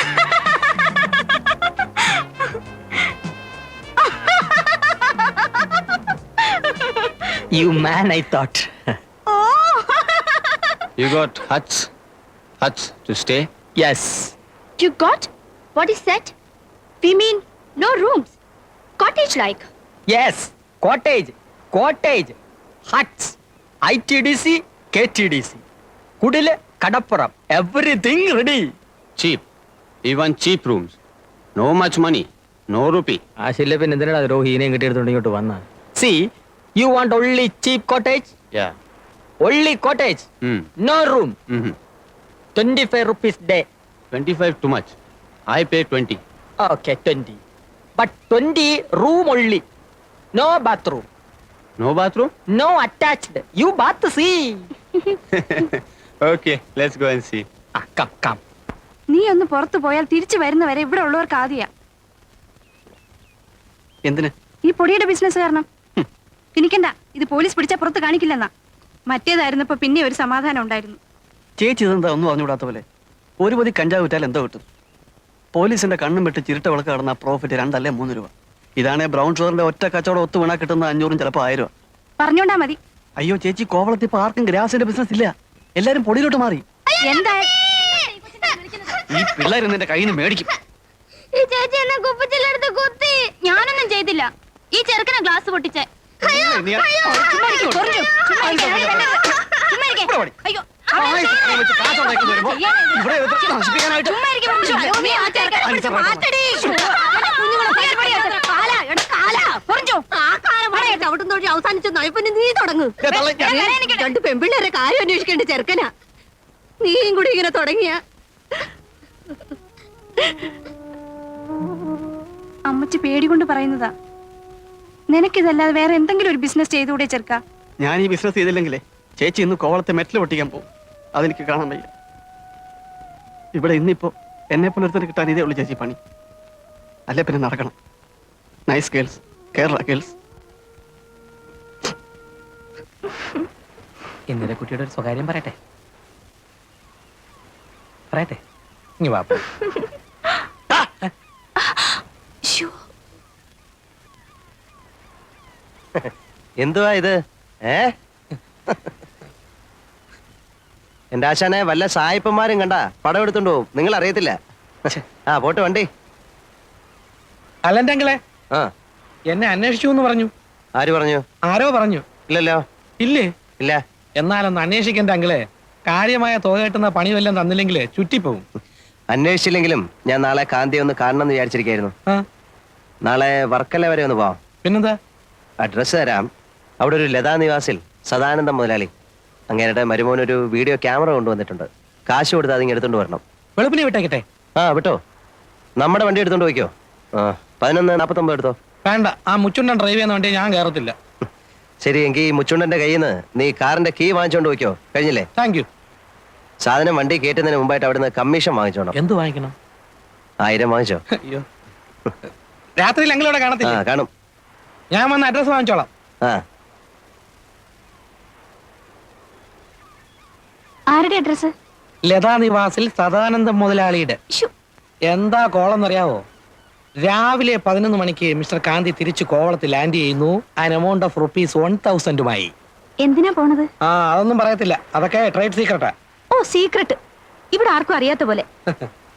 S9: You man, I thought.
S2: You got huts? Huts to stay?
S9: Yes.
S6: You got? What is that? We mean no rooms. Cottage like.
S9: Yes. Cottage. Huts. ITDC, KTDC. Kudile, Kadappuram. Everything ready.
S2: Cheap. Even cheap rooms. No much money. No rupee.
S9: ആ ശില്ലപ്പൻ എന്തിനാ രോഹിനെയും കിട്ടിയെടുത്തോണ്ട് ഇങ്ങോട്ട് വന്ന? See, you want only cheap cottage?
S2: Yeah.
S9: Only cottage. No room. 25 rupees day.
S2: 25 too much. I pay 20.
S9: Okay, 20. But 20 room only. No bathroom.
S2: No bathroom?
S9: No attached. You bath, see.
S2: Okay, let's go and see.
S9: Come.
S6: നീ ഒന്ന് പുറത്തു പോയാൽ തിരിച്ചു വരുന്നവരെ ഇവിടെ ഉള്ളവർക്ക് ആദ്യ
S7: എന്തിന്?
S6: ഈ പൊടിയുടെ ബിസിനസ് കാരണം. എനിക്കണ്ട, ഇത് പോലീസ് പിടിച്ചാൽ പുറത്ത് കാണിക്കില്ലെന്നാ. മറ്റേതായിരുന്നപ്പോ പിന്നെ ഒരു സമാധാനം ഉണ്ടായിരുന്നു.
S7: ചേച്ചി ഇതെന്താ ഒന്നും അറിഞ്ഞുകൂടാത്ത പോലെ? ഒരു പൊതി കഞ്ചാവ് വിറ്റാൽ എന്തോ കിട്ടും? പോലീസിന്റെ കണ്ണും വെട്ട് ചിരട്ട വിളക്ക് കടന്ന പ്രോഫിറ്റ് 2 അല്ലേ 3 രൂപ. ഇതാണേ ബ്രൗൺ ഷുഗറിന്റെ ഒറ്റ കച്ചവടം ഒത്തു വീണാ കിട്ടുന്ന 500 ചിലപ്പോൾ 1000 രൂപ.
S6: പറഞ്ഞോണ്ടാ മതി.
S7: അയ്യോ ചേച്ചി, കോവളത്തിൽ ഇപ്പൊ ആർക്കും ഗ്രാസിന്റെ ബിസിനസ് ഇല്ല, എല്ലാരും പൊടിയിലോട്ട് മാറി.
S6: എന്താ
S7: ഈ പിള്ളേർ എന്റെ കയ്യിൽ നിന്ന് മേടിക്കും.
S6: ഈ ചേച്ചി എന്നെ കുപ്പിച്ചില്ലെടുത്ത് കുത്തി. ഞാനൊന്നും ചെയ്തില്ല. ഈ ചെറുക്കനെ ഗ്ലാസ് പൊട്ടിച്ചേ.
S7: ഇവിടെ പണി.
S6: അയ്യോ
S7: ആയിരക്കണക്കിന് വെച്ച് കാശുണ്ടാക്കി വരുമ്പോ ഇവിടെ ഇത് നശിപ്പിക്കാനായിട്ട്
S6: ചുമ്മാ ഇരിക്ക് പിടിച്ചോ. അയ്യോ, നീ ആ ചെറുക്കനെ പിടിച്ച് മാറ്റടി. അവന്റെ കുഞ്ഞുങ്ങളെ പരിപാടിയാ. കാലാ, എടാ കാലാ, പൊറിഞ്ഞോ. ആ കാലം പറയട്ടെ, അവിടുന്ന് തൊഴി അവസാനിച്ച നയപ്പിന് നീ തുടങ്ങ്. രണ്ട് പെമ്പിള്ളേരെ കാര്യം അന്വേഷിക്കേണ്ട ചെറുക്കനാ. നീയും കൂടി ഇങ്ങനെ തുടങ്ങിയ
S10: അമ്മച്ചി പേടി കൊണ്ട് പറയുന്നതാ. നിനക്കിതല്ലാതെ വേറെ എന്തെങ്കിലും ഒരു ബിസിനസ് ചെയ്തുകൂടെ ചെറുക്ക?
S7: ഞാൻ ഈ ബിസിനസ് ചെയ്തില്ലെങ്കിലേ ചേച്ചി ഇന്ന് കോവളത്തെ മെറ്റൽ പൊട്ടിക്കാൻ പോകും. അതെനിക്ക് കാണാൻ വയ്യ. ഇവിടെ ഇന്നിപ്പോ എന്നെ പോലെ ഒരുത്തന് കിട്ടാൻ ഇതേ ഉള്ളു ചേച്ചി പണി. അല്ലേ പിന്നെ നടക്കണം. Nice girls, Kerala girls.
S4: ഇന്നലെ കുട്ടിയുടെ ഒരു സ്വകാര്യം പറയട്ടെ. പറയട്ടെ, ഇനി വാ.
S1: എന്തുവാ ഇത്? എന്റെ ആശാനെ വല്ല സായിപ്പന്മാരും കണ്ട പടം എടുത്തോണ്ട് പോവും. നിങ്ങൾ അറിയത്തില്ല. ആ പോട്ടെ വണ്ടി.
S4: അല്ലെന്റെ അങ്കിളെ,
S1: ആ
S4: എന്നെ അന്വേഷിച്ചു എന്ന് പറഞ്ഞു.
S1: ആര് പറഞ്ഞു?
S4: ആരോ പറഞ്ഞു.
S1: ഇല്ലല്ലോ.
S4: ഇല്ലേ?
S1: ഇല്ല.
S4: എന്നാലൊന്ന് അന്വേഷിക്കണ്ട അങ്കിളെ. കാര്യമായ തുക കിട്ടുന്ന പണി വല്ലതും തന്നില്ലെങ്കിൽ ചുറ്റിപ്പോവും.
S1: അന്വേഷിച്ചില്ലെങ്കിലും ഞാൻ നാളെ കാന്തിയെ ഒന്ന് കാണണം എന്ന് വിചാരിച്ചിരിക്കായിരുന്നു.
S4: ആ
S1: നാളെ വർക്കല വരെ ഒന്ന് പോവാം.
S4: പിന്നെന്താ?
S1: അഡ്രസ്സ് തരാം. അവിടെ ഒരു ലതാ നിവാസിൽ സദാനന്ദം മുതലാളി അങ്ങേരുടെ മരുമോനൊരു വീഡിയോ ക്യാമറ കൊണ്ടുവന്നിട്ടുണ്ട്. കാശ് കൊടുത്ത് അതിങ്ങ് എടുത്തോണ്ട് വരണം.
S4: വെളുപ്പിനെ വിട്ടേക്കട്ടെ.
S1: ആ വിട്ടോ. നമ്മുടെ വണ്ടി എടുത്തോണ്ട് പോയിക്കോ. 11:49 എടുത്തോ.
S4: വേണ്ട, ആ മുച്ചുണ്ടൻ ഡ്രൈവ് ചെയ്യുന്ന വണ്ടി ഞാൻ കയറത്തില്ല.
S1: ശരി, എങ്കിൽ മുച്ചുണ്ടന്റെ കയ്യിൽ നിന്ന് നീ കാറിന്റെ കീ വാങ്ങിച്ചോണ്ട് പോയിക്കോ. കഴിഞ്ഞില്ലേ?
S4: Thank you.
S1: സാധനം വണ്ടി കയറ്റുന്നതിന് മുമ്പായിട്ട് അവിടുന്ന് കമ്മീഷൻ വാങ്ങിച്ചോണം.
S4: എന്ത് വാങ്ങിക്കണം?
S1: 1000 വാങ്ങിച്ചോ.
S4: അയ്യോ, രാത്രിയിൽ അങ്കിളോടെ
S1: ആ
S4: കാണത്തില്ല.
S1: കാണും.
S4: ഞാൻ വന്ന് അഡ്രസ് വാങ്ങിച്ചോളാം.
S1: ആ
S10: ആരുടെ അഡ്രസ്?
S4: ലതാ നിവാസിൽ സദാനന്ദം മുതലാളിയുടെ. എന്താ കോളെന്നറിയാവോ? രാവിലെ 11 മണിക്ക് മിസ്റ്റർ കാന്തി തിരിച്ചു കോവളത്തിൽ ലാൻഡ് ചെയ്യുന്നു. ആൻ എമൗണ്ട് ഓഫ് ₹1000
S10: എന്തിനാ പോണത്?
S4: ആ അതൊന്നും പറയത്തില്ല, അതൊക്കെ ട്രേഡ് സീക്രട്ടാ.
S10: ഓ സീക്രട്ട്. ഇവിടെ ആർക്കും അറിയാത്ത പോലെ.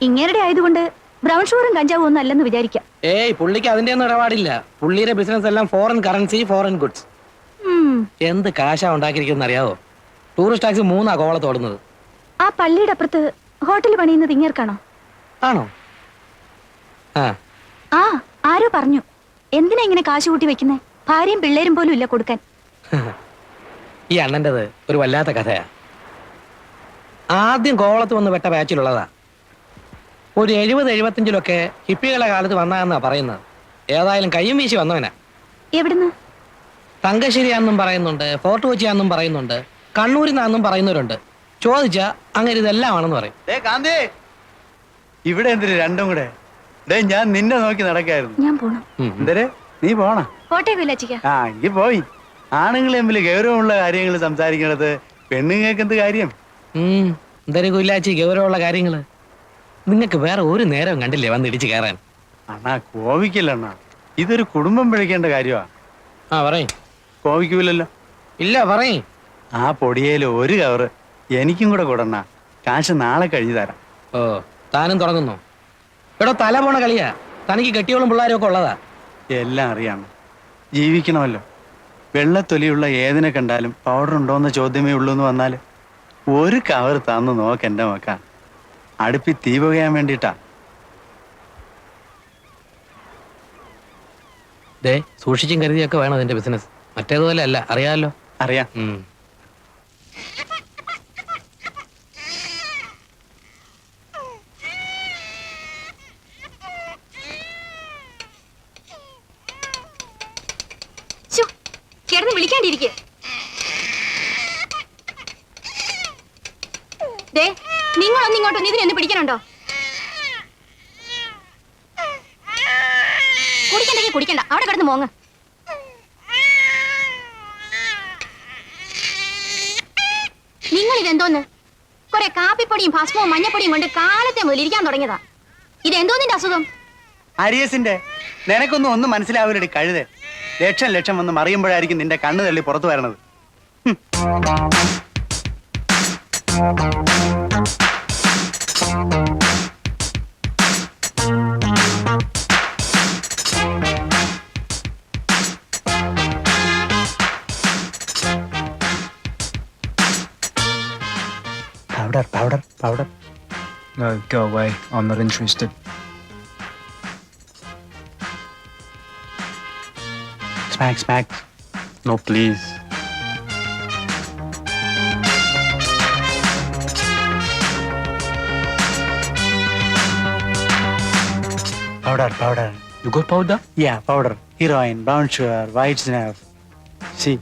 S10: ഇങ്ങനെയുടെ ആയതുകൊണ്ട് ബ്രൗൺ ഷുഗറും കഞ്ചാവും ഒന്നും അല്ലെന്ന് വിചാരിക്കാം.
S4: ഏയ്, പുള്ളിക്ക് അതിന്റെ ഒന്നും ഇടപാടില്ല. പുള്ളിയുടെ ബിസിനസ് എല്ലാം ഫോറിൻ കറൻസി, ഫോറിൻ ഗുഡ്സ്. എന്ത് കാശാ ഉണ്ടാക്കിയിരിക്കുന്ന അറിയാവോ? ടൂറിസ്റ്റ് ടാക്സി 3 കോവളത്ത് ഓടുന്നത്.
S10: ആ പള്ളിയുടെ അപ്പുറത്ത് ഹോട്ടൽ പണിയുന്നത് ഇങ്ങേർക്കാണോ?
S4: ആണോ? ആ
S10: ആ ആരോ പറഞ്ഞു. എന്തിനാ ഇങ്ങനെ കാശ് കൂട്ടി വെക്കുന്നേ? ഭാര്യയും പിള്ളേരും പോലും ഇല്ല കൊടുക്കാൻ.
S4: ഈ അണ്ണൻ്റെത് ഒരു വല്ലാത്ത കഥയാ. ആദ്യം കോവളത്ത് വന്ന് വെട്ട ബാച്ചിലുള്ളതാ. ഒരു 70-75 ഹിപ്പികളുടെ കാലത്ത് വന്നാന്നാ പറയുന്നത്. ഏതായാലും കയ്യും വീശി വന്നവനാ.
S10: എവിടുന്ന്?
S4: തങ്കശ്ശേരിയാന്നും പറയുന്നുണ്ട്, ഫോർട്ട് കൊച്ചിയാന്നും പറയുന്നുണ്ട്, കണ്ണൂരിൽ നിന്നാന്നും പറയുന്നവരുണ്ട്. ചോദിച്ചാ അങ്ങനെ ഇതെല്ലാം ആണെന്ന് പറയും.
S7: കാന്തി, ഇവിടെ എന്തിന് രണ്ടും കൂടെ? ഞാൻ നിന്നെ നോക്കി നടക്കായിരുന്നു.
S10: ഞാൻ പോണം.
S7: എന്തരെ നീ പോണ?
S10: കോട്ടയ വില്ലാച്ചിക്ക.
S7: ആ എങ്കിൽ പോയി. ആണുങ്ങൾ തമ്മിൽ ഗൗരവമുള്ള കാര്യങ്ങൾ സംസാരിക്കണത് പെണ്ണുങ്ങൾക്ക് എന്ത് കാര്യം?
S4: എന്തൊരു കുല്ലാച്ചി ഗൗരവമുള്ള കാര്യങ്ങള്. നിങ്ങൾക്ക് വേറെ ഒരു നേരം കണ്ടില്ലേ വന്ന് ഇടിച്ച് കയറാൻ?
S7: അണ്ണാ കോപിക്കില്ല അണ്ണാ, ഇതൊരു കുടുംബം പിഴയ്ക്കേണ്ട കാര്യമാ.
S4: ആ പറയും.
S7: കോപിക്കൂലല്ലോ?
S4: ഇല്ല പറയും.
S7: ആ പൊടിയേല് ഒരു കവറ് എനിക്കും കൂടെ കൂടണ്ണ. കാശ് നാളെ കഴിഞ്ഞു തരാം.
S4: ഓ താനും തുടങ്ങുന്നു. എടോ തല പോണ കളിയാ. തനിക്ക് കെട്ടിയോളും പിള്ളേരും ഒക്കെ ഉള്ളതാ.
S7: എല്ലാം അറിയാം. ജീവിക്കണമല്ലോ. വെള്ളത്തൊലിയുള്ള ഏതിനെ കണ്ടാലും പൗഡർ ഉണ്ടോന്ന് ചോദ്യമേ ഉള്ളൂ എന്ന് വന്നാല് ഒരു കവർ തന്നു നോക്കെന്റെ മക്ക. അടുപ്പി തീ പുകയാൻ വേണ്ടിട്ടാ.
S4: ദേ സൂക്ഷിച്ചും കരുതിയൊക്കെ വേണം അതിന്റെ ബിസിനസ്. മറ്റേതുപോലെ അല്ല, അറിയാമല്ലോ.
S7: അറിയാം.
S6: കിടന്ന് വിളിക്കാണ്ടിരിക്കെ. നിങ്ങളൊന്നും ഇങ്ങോട്ടൊന്നും ഇതിനെന്ന് പിടിക്കണുണ്ടോ? കുടിക്കണ്ടെങ്കിൽ കുടിക്കണ്ട, അവിടെ കിടന്ന് മോങ്ങ്. നിങ്ങൾ ഇതെന്തോന്ന്? കുറെ കാപ്പിപ്പൊടിയും ഭസ്മവും മഞ്ഞപ്പൊടിയും കൊണ്ട് കാലത്തെ മുതൽ ഇരിക്കാൻ തുടങ്ങിയതാ. ഇതെന്തോന്നിന്റെ അസുഖം?
S7: അരിയസിന്റെ. നിനക്കൊന്നും ഒന്നും മനസ്സിലാവില്ലടി കഴുതേ. ലക്ഷം വന്ന് മറിയുമ്പോഴായിരിക്കും നിന്റെ കണ്ണ് തള്ളി പുറത്തു വരണത്.
S3: powder.
S8: No, go away. I'm not interested.
S7: Smack.
S8: No, please.
S7: Powder.
S8: You got powder?
S7: Yeah, powder. Heroin, brown sugar, white snuff. See,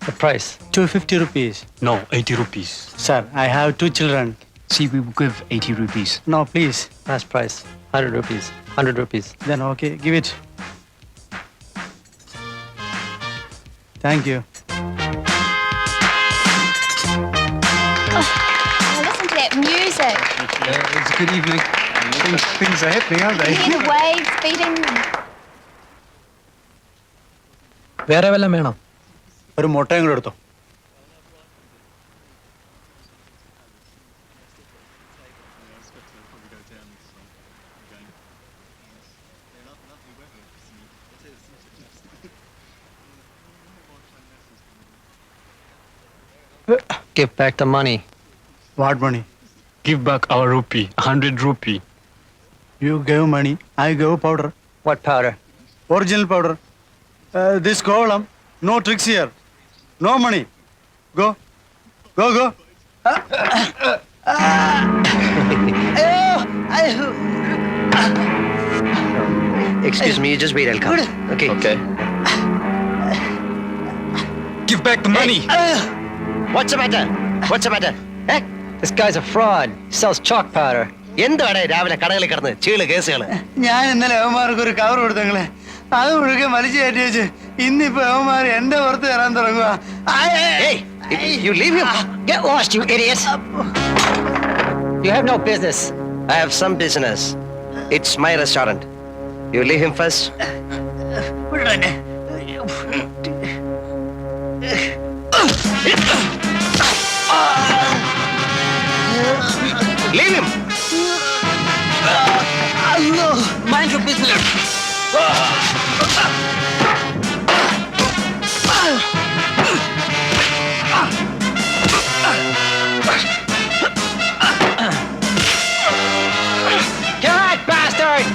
S8: The price?
S7: 250 rupees.
S8: No, 80 rupees.
S7: Sir, I have 2 children.
S8: See, we will give 80 rupees.
S7: No, please.
S8: Last price. 100 rupees. 100 rupees.
S7: Then okay, give it. Thank you.
S6: Listen to that music.
S7: It's a good evening. Things are happening, aren't
S6: You hear the waves beating.
S9: വേറെ വല്ലതും വേണം?
S7: ഒരു മുട്ടയും കൂടെ എടുത്തോ.
S9: Give back the money.
S7: What money?
S8: Give back our rupee. 100 rupee.
S7: You gave money, I gave powder.
S9: What powder?
S7: Original powder. This column, no tricks here. No money. Go.
S1: Excuse me, just wait, I'll come. Okay.
S2: Okay.
S8: Give back the money.
S1: What's the matter? Eh?
S9: This guy's a fraud. He sells chalk powder.
S1: എന്താണ് രാവിലെ കടകളിൽ കിടന്ന് ചീള് കേസുകള്?
S7: ഞാൻ ഇന്നലെ അവന്മാർക്ക് ഒരു കവർ കൊടുത്തങ്ങളെ, അത് മുഴുവൻ വലിച്ചു കയറ്റി വെച്ച് ഇന്നിപ്പോ അവന്മാർ എന്റെ പുറത്ത് തരാൻ തുടങ്ങുക.
S1: Hey, you leave him.
S9: Get lost, you idiot! You have no business.
S1: I have some business. It's my restaurant. You leave him first. Leave him.
S9: Mind your business. God, bastard!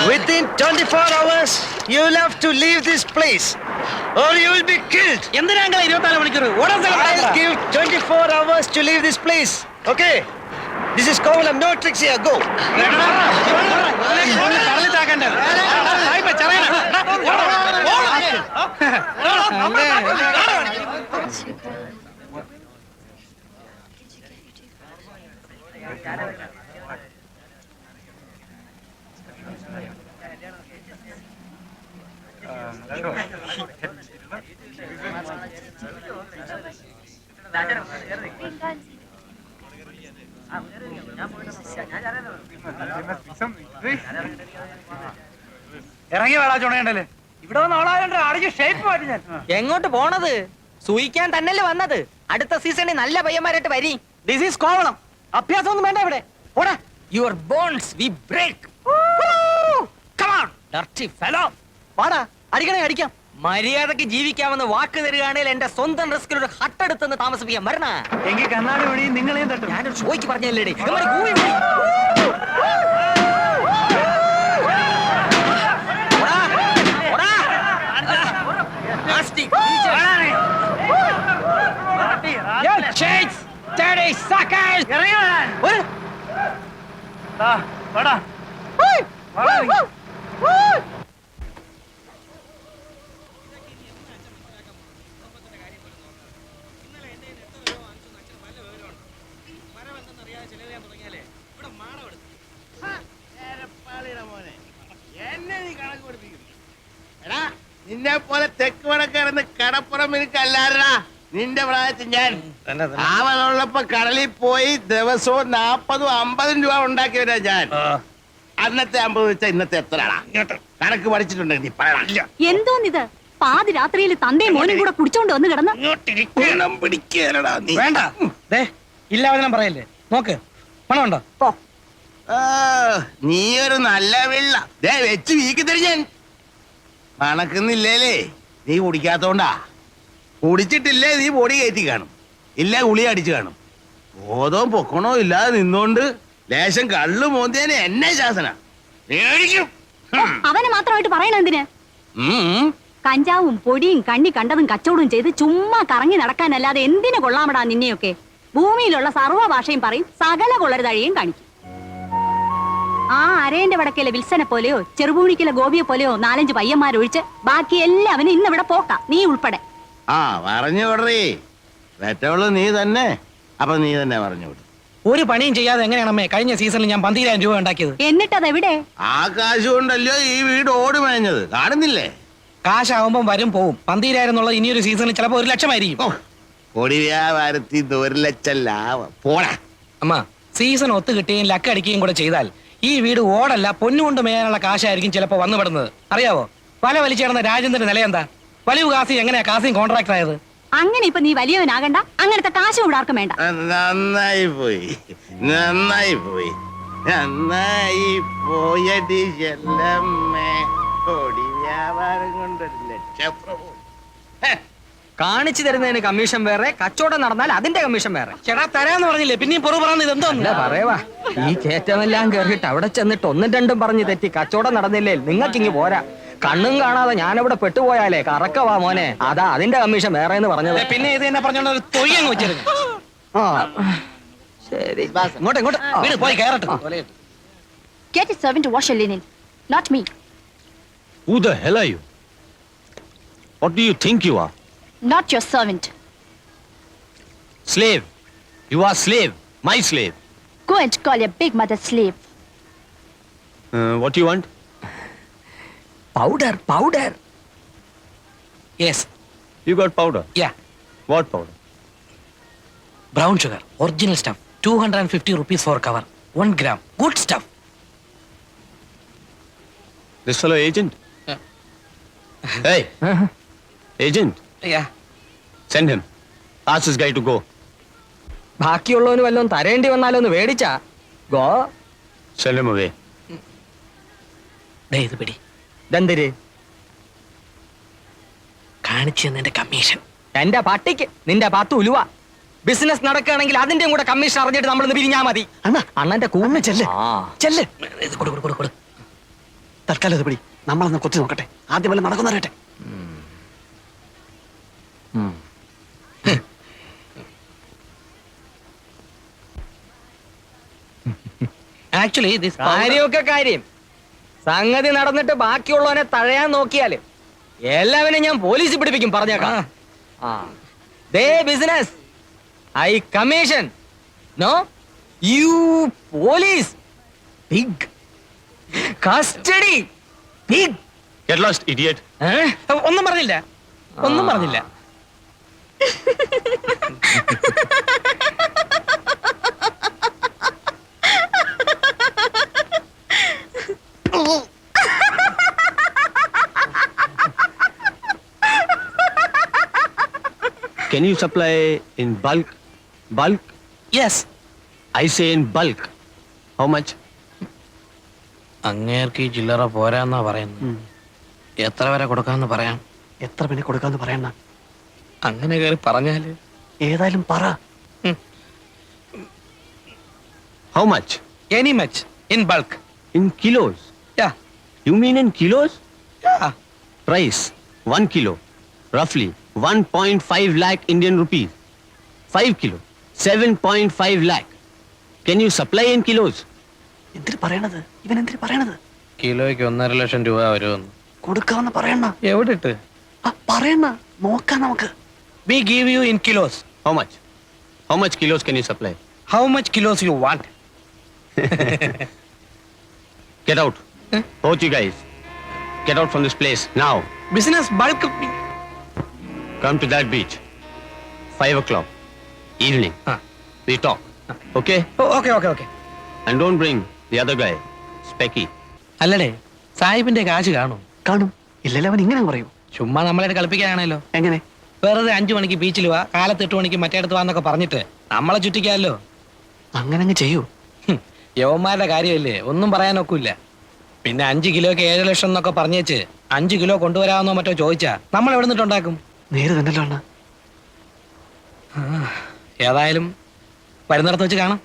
S1: Within 24 hours, you'll have to leave this place, or you will be killed.
S4: എന്തിനാ 24 മണിക്കൂർ? ഓടാൻ
S1: I'll give 24 hours to leave this place. Okay? This is Kovalam. No tricks here. Go.
S7: ഇറങ്ങി വേടാ ചുണയണ്ടല്ലേ.
S4: ഇവിടെ വന്ന് ഓളായോണ്ട് അടിച്ച് ഷേപ്പ് മാറ്റി ഞാൻ.
S9: എങ്ങോട്ട് പോണത്? സൂയിക്കാൻ തന്നെയല്ലേ വന്നത്? അടുത്ത സീസണിൽ നല്ല പയ്യന്മാരായിട്ട് വരി.
S4: This is Kovalam. അഭ്യാസം ഒന്നും വേണ്ട ഇവിടെ. ഓടാ.
S9: Your bones we break.
S4: Come on.
S9: Dirty fellow.
S4: വാടാ. അടിക്കണേ അടിക്കാം.
S9: മര്യാദക്ക് ജീവിക്കാമെന്ന് വാക്ക് തരികയാണെങ്കിൽ എന്റെ സ്വന്തം റിസ്കിൽ ഒരു ഹട്ടെടുത്തെന്ന് താമസിപ്പിക്കാൻ വരണ.
S7: എങ്കിൽ കണ്ണാടി വഴി നിങ്ങളെയും തട്ടും.
S9: ഞാനൊരു ഷോയ്ക്ക് പറഞ്ഞല്ലേടി.
S11: നിന്നെ പോലെ തെക്ക് വടക്കിടന്ന് കടപ്പുറം എനിക്കല്ലാരടാ. നിന്റെ പ്രായത്തിൽ ഞാൻ ആവതുള്ളപ്പോ കടലിൽ പോയി ദിവസവും 40-50 രൂപ ഉണ്ടാക്കിയവരാ ഞാൻ. അന്നത്തെ 50 വെച്ചാ ഇന്നത്തെ എത്രയാടാ? കണക്ക് പഠിച്ചിട്ടുണ്ടെങ്കിൽ നീ പറയണം.
S10: എന്തോന്നിത് പാതി രാത്രിയിൽ തന്തയും മോനും കൂടെ കുടിച്ചോണ്ട് വന്ന് കിടന്ന്
S11: പിടിക്കലടാ നീ.
S4: വേണ്ട ഇല്ലാവചനം പറയല്ലേ. നോക്ക് പണമുണ്ടോ?
S11: നീ ഒരു നല്ല വെള്ള വെച്ച് വീക്കി തരും. മണക്കുന്നില്ലേലേ നീ കുടിക്കാത്തോണ്ടാ. കുടിച്ചിട്ടില്ലേ നീ പൊടി കയറ്റി കാണും, ഇല്ല ഗുളി അടിച്ചു കാണും. ബോധവും പൊക്കണോ ഇല്ലാതെ നിന്നോണ്ട് ലേശം കള്ളു മോന്തിയനെ എന്നെ ശാസന മേടിക്കും.
S10: അവനെ മാത്രമായിട്ട് പറയണ എന്തിന്? കഞ്ചാവും പൊടിയും കണ്ണി കണ്ടതും കച്ചവടവും ചെയ്ത് ചുമ്മാ കറങ്ങി നടക്കാനല്ലാതെ എന്തിനു കൊള്ളാമടാ നിന്നെയൊക്കെ. ഭൂമിയിലുള്ള സർവ്വ ഭാഷയും പറയും, സകല കൊള്ളരുതഴിയും കാണിക്കും. ആ അരേന്റെ വടക്കയിലെ വിൽസനെ പോലെയോ ചെറുപൂണിക്കിലെ ഗോപിയെ പോലെയോ 4-5 പയ്യന്മാരൊഴിച്ച് ബാക്കി എല്ലാവരും ഇന്നിവിടെ പോക്കാം, നീ ഉൾപ്പെടെ.
S11: ആ പറഞ്ഞു വിടറേ, പെറ്റവള് നീ തന്നെ. അപ്പൊ നീ തന്നെ പറഞ്ഞു വിടും.
S4: ഒരു പണിയും ചെയ്യാതെ എങ്ങനെയാണമ്മേ കഴിഞ്ഞ സീസണിൽ ഞാൻ 12,000 രൂപ ഉണ്ടാക്കിയത്?
S10: എന്നിട്ടത് എവിടെ?
S11: ആ കാശ് കൊണ്ടല്ലോ ഈ വീട് ഓടി മേഞ്ഞത്, കാണുന്നില്ലേ?
S4: കാശാവുമ്പം വരും പോവും. 12,000 എന്നുള്ളത് ഇനിയൊരു സീസണിൽ ചിലപ്പോ 1 ലക്ഷമായിരിക്കും.
S11: കൊടി വ്യാപാരത്തിൽ 1 ലക്ഷം ലാഭം പോടാ.
S4: അമ്മ സീസൺ ഒത്തു കിട്ടുകയും ലക്ക് അടിക്കുകയും കൂടെ ചെയ്താൽ ഈ വീട് ഓടല്ല പൊന്നുകൊണ്ട് മേയാനുള്ള കാശായിരിക്കും ചിലപ്പോ വന്നുപെടുന്നത്. അറിയാവോ? വല വലിച്ചേർന്ന രാജേന്ദ്രന്റെ നില എന്താ? വലിയ കാസി എങ്ങനെയാ കാസിയും കോൺട്രാക്ടർ ആയത്?
S10: അങ്ങനെ ഇപ്പൊ നീ വലിയവനാകണ്ട, അങ്ങനത്തെ കാശും ഇവിടെ ആർക്കും വേണ്ട.
S11: നന്നായി പോയി, നന്നായി പോയി, നന്നായി പോയടി ചെല്ലമ്മേ. കൊടി വ്യാപാരം കൊണ്ട് 1 ലക്ഷം പ്രഭു.
S9: കാണിച്ചു തരുന്നതിന് കമ്മീഷൻ വേറെ, കച്ചവടം നടന്നാൽ അതിന്റെ കമ്മീഷൻ വേറെ.
S4: ചേട്ടാ തരാന്ന് പറഞ്ഞില്ലേ, പിന്നെയും പുറു പറയുന്നത് ഇതെന്തോന്ന്?
S9: പറയവാ, ഈ കയറ്റമെല്ലാം കേറിയിട്ട് അവിടെ ചെന്നിട്ട് 1-2 പറഞ്ഞ് തെറ്റി കച്ചവടം നടന്നില്ലേ നിങ്ങൾക്കിങ്ങി പോരാ. കണ്ണും കാണാതെ ഞാനവിടെ പെട്ടുപോയാലേ കറക്കവാ മോനെ. അതാ അതിന്റെ കമ്മീഷൻ വേറെ എന്ന് പറഞ്ഞത്.
S4: പിന്നെ ഇത് തന്നെ പറഞ്ഞോണ്ട് ഒരു തൊയ്യങ്ങ് വെച്ചിരുന്നു.
S9: ശരി,
S4: ഇങ്ങോട്ട് ഇങ്ങോട്ട് വീട് പോയി കയറട്ടെ.
S10: Get a servant to wash your linen, not me.
S2: Who the hell are you? What do you think you are?
S10: Not your servant.
S2: Slave. You are slave. My slave.
S10: Go and call your big mother slave.
S2: What do you want?
S9: Powder.
S4: Yes.
S2: You got powder.
S4: Yeah.
S2: What powder?
S4: Brown sugar, original stuff. 250 rupees for cover. 1 gram. Good stuff.
S2: This fellow agent? Hey. Agent.
S4: Yeah.
S2: Send him. Ask this guy to go.
S9: ബാക്കിയുള്ളവന് വല്ലതും തരേണ്ടി വന്നാലോ ഒന്ന് മേടിച്ചാ ഗോ.
S2: Send him away.
S4: ഇത് പിടി.
S9: ദന്തര്
S4: കാണിച്ചു തന്നെ കമ്മീഷൻ.
S9: എന്റെ പട്ടിക്ക് നിന്റെ 10 ഉലുവ. ബിസിനസ് നടക്കുകയാണെങ്കിൽ അതിന്റെയും കൂടെ കമ്മീഷൻ അറിഞ്ഞിട്ട് നമ്മളിന്ന് പിരിഞ്ഞാ മതി. അണ്ണന്റെ കൂന്ന് ചെല്ല്.
S4: ഇത് കൊടു.
S7: തൽക്കാലം ഇത് പിടി, നമ്മളൊന്ന് കൊച്ചു നോക്കട്ടെ. ആദ്യം വല്ല നടക്കുന്നറിയട്ടെ.
S4: ആക്ച്വലി
S9: കാര്യമൊക്കെ കാര്യം. സംഗതി നടന്നിട്ട് ബാക്കിയുള്ളവനെ തഴയാൻ നോക്കിയാല് എല്ലാവരും ഞാൻ പോലീസിൽ പിടിപ്പിക്കും, പറഞ്ഞേക്കാം. ദേ business, I commission. No you police. Pig custody. Pig.
S2: Get lost, idiot.
S4: ഒന്നും പറഞ്ഞില്ല.
S2: Can you supply in bulk? Bulk?
S4: Yes.
S2: I say in bulk. How much?
S4: അങ്ങേർക്ക് ഈ ചില്ലറ പോരാന്നാ പറയുന്നത്. എത്ര വരെ കൊടുക്കാന്ന് പറയാം?
S7: എത്ര പിന്നെ കൊടുക്കാന്ന് പറയണ?
S4: അങ്ങനെ കയറി പറഞ്ഞാല്
S7: ഏതായാലും പറ.
S2: How much?
S4: Any much in bulk.
S2: In kilos?
S4: Yeah
S2: You mean in kilos?
S4: Yeah
S2: Price 1 kilo, roughly 1.5 lakh Indian rupees. 5 kilo, 7.5 lakh. Can you supply in kilos?
S7: എന്തിന് പറയണത്? ഇവൻ എന്തിന് പറയണത്?
S4: കിലോയ്ക്ക് 1.5 ലക്ഷം രൂപ വരുമെന്ന്.
S7: കൊടുക്കാന്ന് പറയണ.
S4: എവിടെ ഇട്ട്?
S7: പറയണ, നോക്കാം നമുക്ക്.
S4: We give you in kilos.
S2: How much? How much kilos can you supply?
S4: How much kilos you want?
S2: Get out. Both you guys. Get out from this place now.
S4: Business bulk.
S2: Come to that beach. 5 o'clock. Evening. We talk. Okay?
S4: Oh, okay.
S2: And don't bring the other guy, Specky.
S4: അല്ലടേ, സാഹിബിന്റെ കാശ് കാണും.
S7: കാണും. ഇല്ലല്ലോ, അവൻ ഇങ്ങനെ പറയും.
S4: ചുമ്മാ നമ്മളെ കളിപ്പിക്കാനാണല്ലോ.
S7: എങ്ങനെ?
S4: വെറുതെ 5 മണിക്ക് ബീച്ചിൽ വാ, കാലത്ത് 8 മണിക്ക് മറ്റേടത്ത് വാന്നൊക്കെ പറഞ്ഞിട്ട് നമ്മളെ ചുറ്റിക്കാമല്ലോ.
S7: അങ്ങനെ അങ്ങ് ചെയ്യൂ.
S4: യവന്മാരുടെ കാര്യമല്ലേ, ഒന്നും പറയാനൊക്കില്ല. പിന്നെ 5 കിലോയ്ക്ക് 7 ലക്ഷം എന്നൊക്കെ പറഞ്ഞേച്ച് 5 കിലോ കൊണ്ടുവരാമെന്നോ മറ്റോ ചോദിച്ചാ നമ്മൾ എവിടെ നിന്നിട്ടുണ്ടാക്കും?
S7: നേര് തന്നെല്ലോ അണ്ണ.
S4: ഏതായാലും വരുന്നിടത്ത് വെച്ച് കാണാം.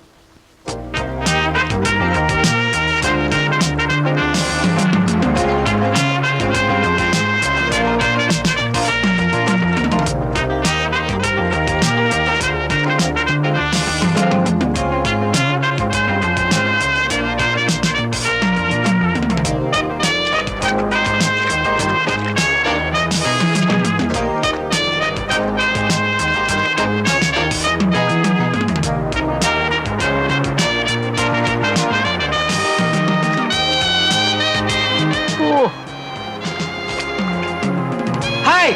S4: Hi.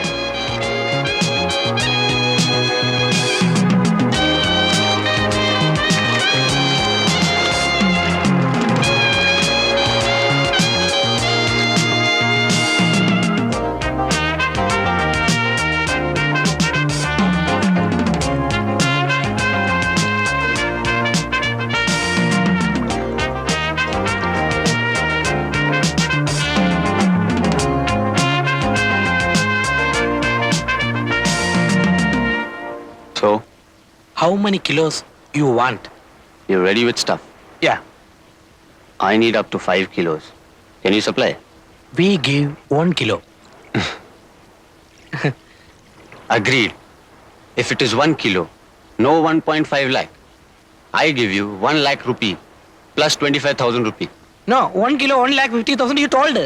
S2: So,
S4: How many kilos you want?
S2: you're ready with stuff?
S4: Yeah.
S2: I need up to 5 kilos. Can you supply?
S4: We give 1 kilo.
S2: Agreed. If it is 1 kilo, no 1.5 lakh. I give you 1 lakh rupee plus 25,000 rupee.
S4: No, 1 kilo 1,50,000 you told.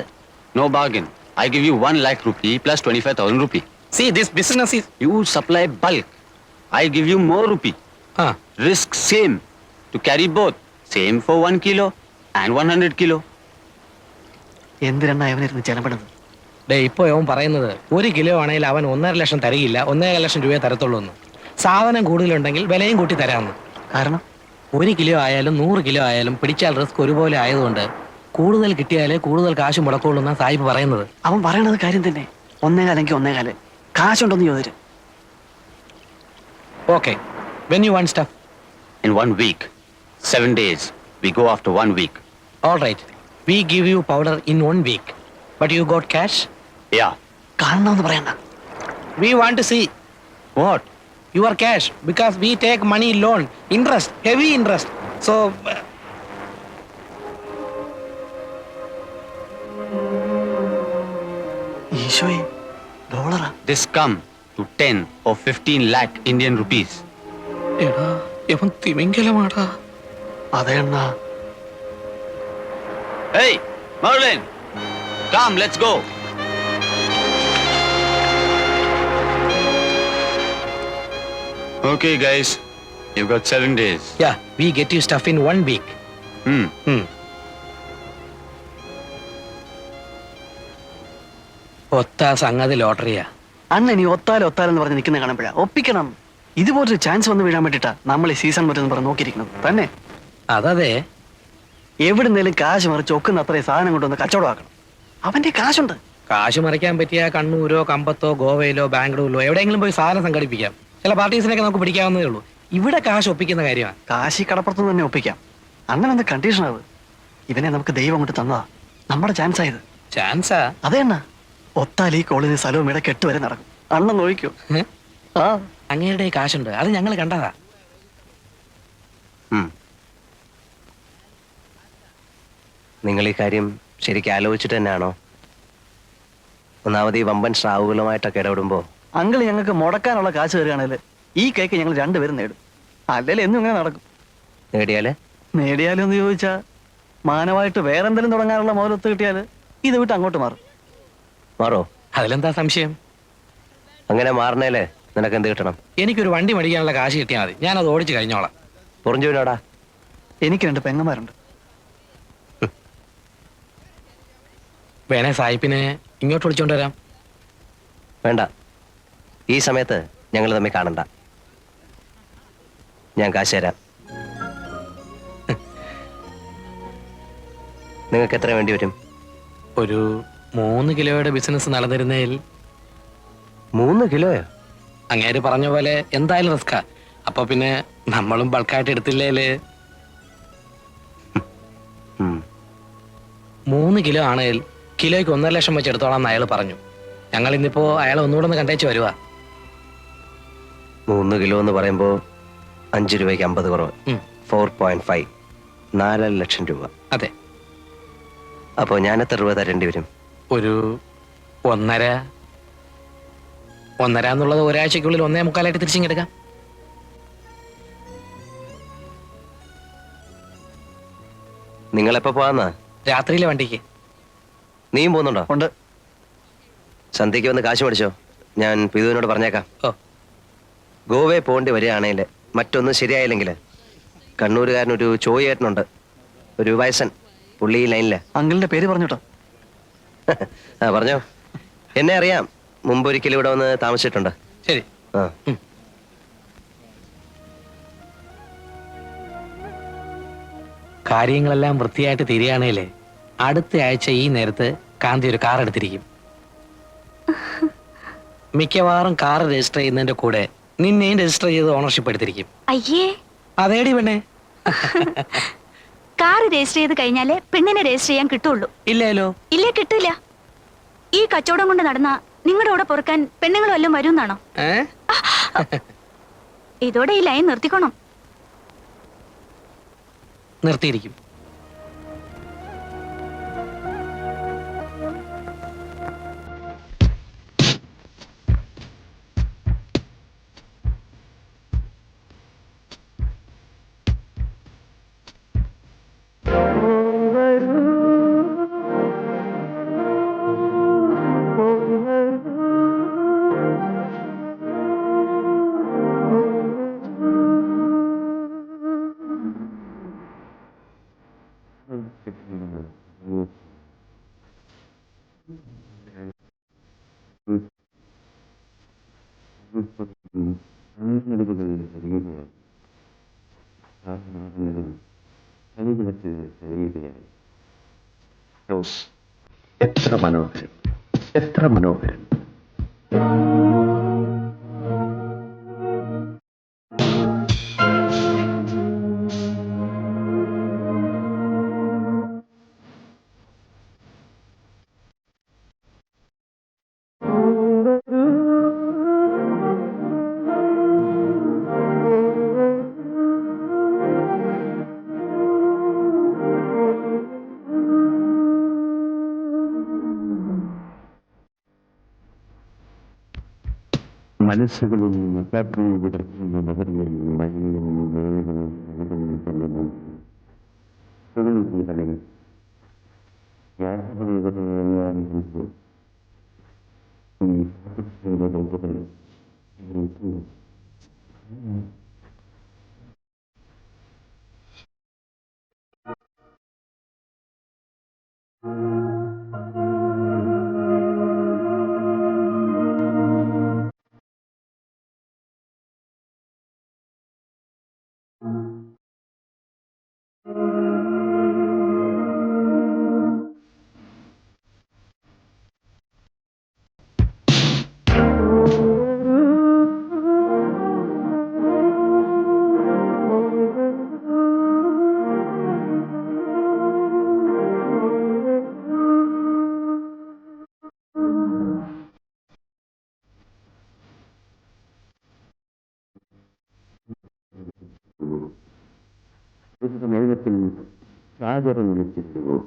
S2: No bargain. I give you 1 lakh rupee plus 25,000 rupee.
S4: See, this business is...
S2: You supply bulk. I give you more rupee.
S4: Huh.
S2: Risk same. To carry both. Same for 1 kilo and 100 kilo.
S7: എന്തിനാ അവനിരുന്ന് ചെലപ്പെടുന്നത്?
S4: ഡേ, ഇപ്പൊ അവൻ പറയുന്നത് 1 കിലോ ആണെങ്കിൽ അവൻ 1.5 ലക്ഷം തരികയില്ല, 1.5 ലക്ഷം രൂപയെ തരത്തുള്ളൂ എന്ന്. സാധനം കൂടുതലുണ്ടെങ്കിൽ വിലയും കൂട്ടി തരാമെന്ന്.
S7: കാരണം
S4: 1 കിലോ ആയാലും 100 കിലോ ആയാലും പിടിച്ചാൽ റിസ്ക് ഒരുപോലെ ആയതുകൊണ്ട് കൂടുതൽ കിട്ടിയാലേ കൂടുതൽ കാശ് മുടക്കുള്ളൂ എന്നാണ് സാഹിബ് പറയുന്നത്.
S7: അവൻ പറയണത് കാര്യം തന്നെ. 1.25 1.25 കാശുണ്ടോന്ന് ചോദിച്ചു.
S4: Okay. When you want stuff?
S2: In 1 week. 7 days. We go after 1 week.
S4: All right. We give you powder in 1 week. But you got cash?
S2: Yeah.
S7: കാണണമെന്ന് പറയണ്ട.
S4: We want to see
S2: What?
S4: your cash because we take money loan. Interest. Heavy interest. So...
S7: ഈശോയെ, ഡോളറാ.
S2: This come to 10 or 15 lakh Indian rupees.
S4: എടാ, ഇവൻ തിമിംഗലമാടാ.
S7: അതെ അണ്ണാ.
S2: Hey, Merlin! Come, let's go. Okay, guys. You've got 7 days.
S4: Yeah, we get you stuff in 1 week. ഒത്ത സംഗതി ലോട്ടറിയാ.
S7: അണ്ണ ഇനി ഒത്താലെന്ന് പറഞ്ഞ് നിൽക്കുന്ന കാണുമ്പോഴാ ഒപ്പിക്കണം. ഇതുപോലൊരു ചാൻസ് വന്ന് വീഴാൻ വേണ്ടിട്ടാ നമ്മൾ ഈ സീസൺ മറ്റൊന്ന് പറഞ്ഞ് നോക്കിയിരിക്കുന്നത് തന്നെ.
S4: അതതെ,
S7: എവിടുന്നേലും കാശ് മറിച്ച് ഒക്കുന്ന അത്രയും സാധനം കൊണ്ടുവന്ന് കച്ചവടമാക്കണം. അവന്റെ കാശുണ്ട്.
S4: കാശ് മറിക്കാൻ പറ്റിയ കണ്ണൂരോ കമ്പത്തോ ഗോവയിലോ ബാംഗ്ലൂരിലോ എവിടെയെങ്കിലും പോയി സാധനം സംഘടിപ്പിക്കാം. ചില പാർട്ടീസിനൊക്കെ നമുക്ക് പിടിക്കാവുന്നതേ ഉള്ളൂ. ഇവിടെ കാശ് ഒപ്പിക്കുന്ന കാര്യമാണ്.
S7: കാശി കടപ്പുറത്ത് തന്നെ ഒപ്പിക്കാം. അങ്ങനെ എന്ത് കണ്ടീഷൻ അത്? ഇവനെ നമുക്ക് ദൈവം കൊണ്ട് തന്നതാ. നമ്മുടെ ചാൻസ് ആയത്.
S4: ചാൻസാ?
S7: അതെ അണ്ണ, ഒത്താൽ ഈ കോളനി സ്ഥലവും ഇവിടെ കെട്ടുവരെ നടക്കും. അണ്ണൻ നോക്കിക്കോ. ആ
S4: അങ്ങയുടെ കാശുണ്ട്, അത് ഞങ്ങൾ കണ്ടതാ.
S1: നിങ്ങൾ ഈ കാര്യം ശരിക്കും ആലോചിച്ചിട്ട് തന്നെയാണോ? ഒന്നാമത് ഈ വമ്പൻ സ്രാവുകളുമായിട്ടൊക്കെ ഇടപെടുമ്പോ
S7: അങ്കിൾ ഞങ്ങൾക്ക് മുടക്കാനുള്ള കാശ് തരികയാണെങ്കിൽ ഈ കേക്ക് ഞങ്ങൾ രണ്ടുപേരും നേടും. അല്ലെങ്കിൽ എന്നും ഇങ്ങനെ നടക്കും.
S1: നേടിയാല്
S7: നേടിയാലും എന്ന് ചോദിച്ചാ മാനമായിട്ട് വേറെന്തെങ്കിലും തുടങ്ങാനുള്ള മുതലൊത്ത് കിട്ടിയാൽ ഇത് വിട്ട് അങ്ങോട്ട് മാറും.
S1: മാറോ?
S4: അതിലെന്താ സംശയം?
S1: അങ്ങനെ മാറണേലേ നിനക്ക് എന്ത് കിട്ടണം?
S4: എനിക്കൊരു വണ്ടി മേടിക്കാനുള്ള കാശ് കിട്ടിയാൽ മതി, ഞാനത് ഓടിച്ച് കഴിഞ്ഞോളാം.
S1: പൊറിഞ്ചുവിനോടാ?
S7: എനിക്ക് 2 പെങ്ങന്മാരുണ്ട്.
S4: വേണേ സായിപ്പിനെ ഇങ്ങോട്ട് വിളിച്ചോണ്ട് വരാം.
S1: വേണ്ട, ഈ സമയത്ത് ഞങ്ങൾ തമ്മിൽ കാണണ്ട. ഞാൻ കാശ് തരാം. നിങ്ങൾക്ക് എത്ര വേണ്ടി വരും?
S4: ഒരു 3 കിലോയുടെ ബിസിനസ് നടന്നിരുന്നതിൽ.
S1: 3 കിലോയോ?
S4: അങ്ങേര് പറഞ്ഞ പോലെ എന്തായാലും റിസ്കാ. അപ്പൊ പിന്നെ നമ്മളും ബൾക്കായിട്ട് എടുത്തില്ലേല്. 3 കിലോ ആണെങ്കിൽ കിലോയ്ക്ക് 1.5 ലക്ഷം വെച്ച് എടുത്തോളാം എന്ന് അയാൾ പറഞ്ഞു. ഞങ്ങൾ ഇന്നിപ്പോ അയാളെ ഒന്നുകൂടെ ഒന്ന് കണ്ടേച്ച് വരുവാ.
S1: 3 കിലോ എന്ന് പറയുമ്പോ 5 രൂപയ്ക്ക് 50 കുറവ്. 4.5, 4 ലക്ഷം രൂപ.
S4: അതെ.
S1: അപ്പോ ഞാൻ എത്ര രൂപ തരേണ്ടി വരും?
S4: ഒരു 1.5 എന്നുള്ളത് ഒരാഴ്ചക്കുള്ളിൽ 1.25 തിരിച്ചിങ്ങെടുക്കാം.
S1: നിങ്ങളെപ്പോ പോവാന്നാ?
S4: രാത്രിയിലെ വണ്ടിക്ക്.
S1: നീയും പോകുന്നുണ്ടോ?
S7: ഉണ്ട്.
S1: സന്ധ്യയ്ക്ക് വന്ന് കാശ് മേടിച്ചോ, ഞാൻ പിതുവിനോട് പറഞ്ഞേക്കാം.
S4: ഓ.
S1: ഗോവയെ പോകേണ്ടി വരികയാണെങ്കിൽ, മറ്റൊന്നും ശരിയായില്ലെങ്കിൽ, കണ്ണൂരുകാരനൊരു ചോയേട്ടനുണ്ട്, ഒരു വയസ്സൻ, പുള്ളി ലൈനില്.
S7: അങ്കിളിന്റെ പേര് പറഞ്ഞോട്ടോ.
S1: ആ പറഞ്ഞോ. എന്നെ അറിയാം, മുമ്പൊരിക്കലും ഇവിടെ വന്ന് താമസിച്ചിട്ടുണ്ട്.
S4: ശരി.
S1: ആ.
S4: കാര്യങ്ങളെല്ലാം വൃത്തിയായിട്ട് തീരുകയാണേലേ അടുത്ത ആഴ്ച ഈ നേരത്ത് കാന്തി ഒരു കാർ എടുത്തിരിക്കും. മിക്കവാറും കാർ രജിസ്റ്റർ ചെയ്യുന്നതിന്റെ കൂടെ നിന്നെയും രജിസ്റ്റർ ചെയ്ത് ഓണർഷിപ്പ് എടുത്തിരിക്കും.
S10: അയ്യേ,
S4: അതേടി പെണ്ണേ.
S10: കാർ രജിസ്റ്റർ ചെയ്ത് കഴിഞ്ഞാലേ പെണ്ണിനെ രജിസ്റ്റർ ചെയ്യാൻ കിട്ടുള്ളൂ.
S4: ഇല്ലല്ലോ.
S10: ഇല്ലേ, കിട്ടില്ല. ഈ കച്ചവടം കൊണ്ട് നടന്ന നിങ്ങളുടെ കൂടെ പൊറുക്കാൻ പെണ്ണുങ്ങൾ വല്ലതും വരുമെന്നാണോ? ഇതോടെ ഈ ലൈൻ നിർത്തിക്കോണം.
S4: നിർത്തിയിരിക്കും.
S11: എത്ര മനോഹരം, എത്ര മനോഹരം. മനസ്സുകളിൽ
S2: ജീവിതത്തിൽ രാജരം വിളിച്ചിരുന്നു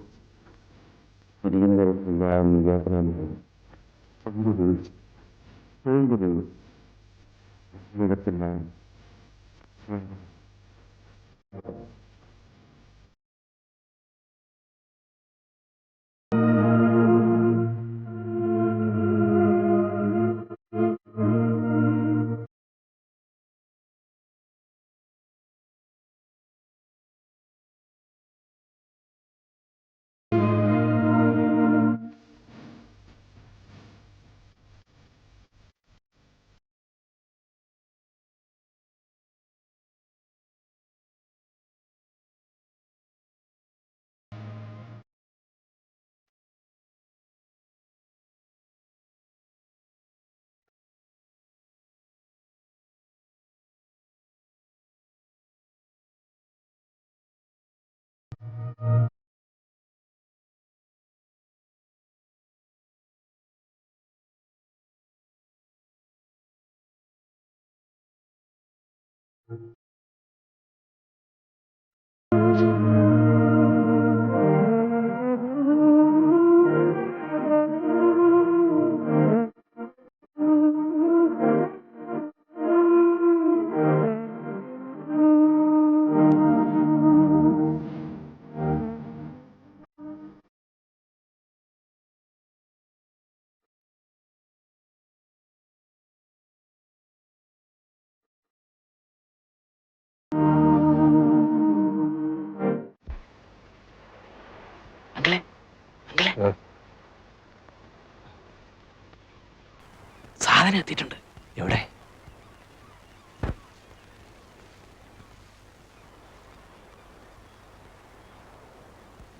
S4: സാധനം എത്തിയിട്ടുണ്ട്.
S1: എവിടെ?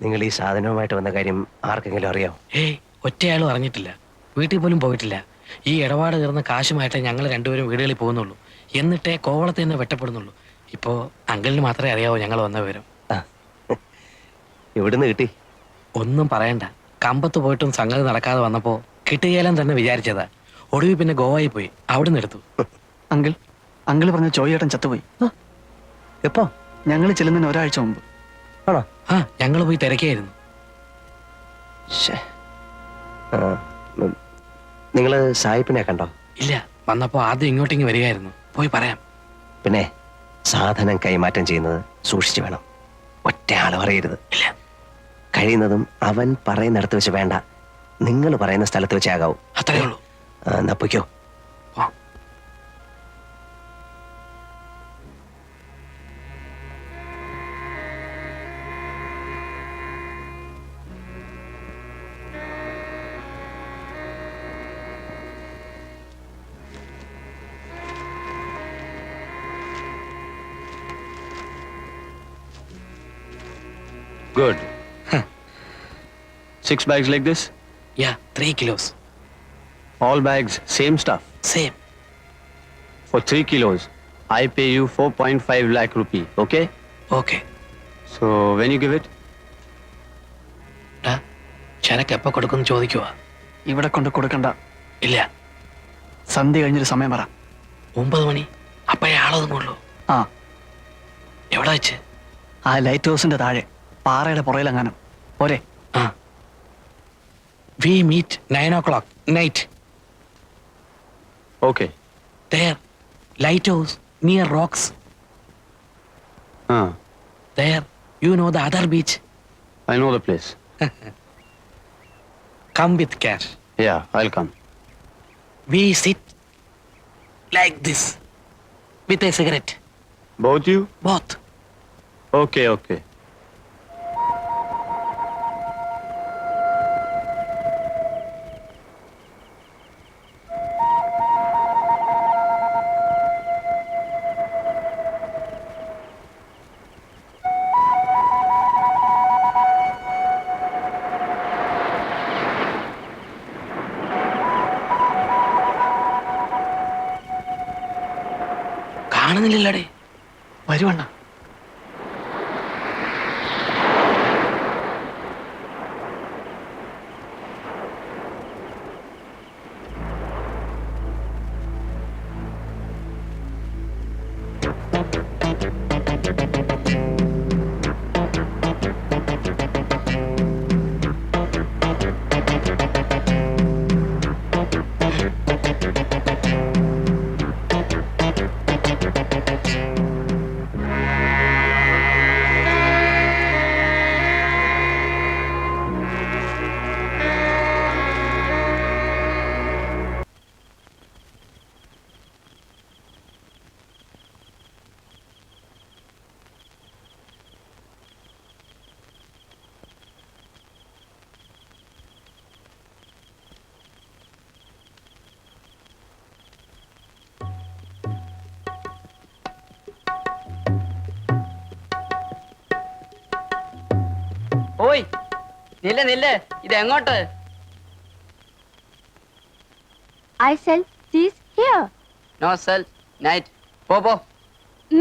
S1: നിങ്ങൾ ഈ സാധനവുമായിട്ട് വന്ന കാര്യം ആർക്കെങ്കിലും അറിയാം?
S4: ഏയ്, ഒറ്റയാളും അറിഞ്ഞിട്ടില്ല. വീട്ടിൽ പോലും പോയിട്ടില്ല. ഈ ഇടപാട് തീർന്ന കാശുമായിട്ടേ ഞങ്ങൾ രണ്ടുപേരും വീടുകളിൽ പോകുന്നുള്ളൂ. എന്നിട്ടേ കോവളത്തിൽ നിന്ന് വെട്ടപ്പെടുന്നുള്ളൂ. ഇപ്പോ അങ്കിളിന് മാത്രമേ അറിയാവൂ ഞങ്ങൾ വന്ന വിവരം.
S1: എവിടുന്ന് കിട്ടി?
S4: ഒന്നും പറയണ്ട. കമ്പത്ത് പോയിട്ടും സംഗതി നടക്കാതെ വന്നപ്പോ കിട്ടുകയില്ലെന്ന് തന്നെ വിചാരിച്ചതാ. ഒടുവിൽ പിന്നെ ഗോവയിൽ പോയി അവിടുന്ന് എടുത്തു.
S7: അങ്കിൾ പറഞ്ഞ ചോയേട്ടൻ ചത്തുപോയി.
S1: എപ്പോ?
S7: ഞങ്ങൾ ചെല്ലുന്നതിന് ഒരാഴ്ച മുമ്പ്.
S1: ആണോ?
S4: ആ, ഞങ്ങൾ പോയി തിരക്കിയായിരുന്നു.
S1: നിങ്ങള് സായിപ്പിനെ കണ്ടോ?
S4: ഇല്ല, വന്നപ്പോ ആദ്യം ഇങ്ങോട്ടേക്ക് വരികയായിരുന്നു. പോയി പറയാം.
S1: പിന്നെ സാധനം കൈമാറ്റം ചെയ്യുന്നത് സൂക്ഷിച്ചു വേണം. ഒറ്റ ആളും അറിയരുത്.
S4: ഇല്ല,
S1: കഴിയുന്നതും അവൻ പറയുന്നിടത്ത് വെച്ച് വേണ്ട, നിങ്ങൾ പറയുന്ന സ്ഥലത്ത് വെച്ചേ ആകാവൂ.
S4: അത്രേ ഉള്ളൂ.
S1: എന്നാ പൊയ്ക്കോ.
S2: Good. 6 bags like this?
S4: Yeah, 3 kilos.
S2: All bags, same stuff.
S4: Same.
S2: For 3 kilos, I pay you 4.5 lakh rupee, okay?
S4: Okay.
S2: So, when you give it?
S4: ചരക്ക് എപ്പോ കൊടുക്കുന്നു ചോദിക്കുവാ.
S7: ഇവിടെ കൊണ്ട് കൊടുക്കണ്ട.
S4: ഇല്ല,
S7: സന്ധ്യ കഴിഞ്ഞൊരു സമയം പറ.
S4: 9 മണി. അപ്പോഴേ ആളൊതുങ്ങുള്ളൂ.
S7: ആ,
S4: എവിടെ വെച്ച്?
S7: ആ ലൈറ്റ് ഹൗസിന്റെ താഴെ പാറയുടെ പുറയിലെങ്ങാനും പോരെ?
S4: ആ. We meet 9 o'clock night.
S2: Okay.
S4: There, lighthouse near rocks. There, you know the other beach.
S2: I know the place.
S4: Come with cash.
S2: Yeah, I'll come.
S4: We sit like this with a cigarette.
S2: Both you?
S4: Both.
S2: Okay, okay.
S4: കാണുന്നില്ലല്ലേ?
S7: വരുവണ്ണ.
S9: നില്ല് ഇത് എങ്ങോട്ട്?
S6: I sell these here.
S9: No sell night. പോ.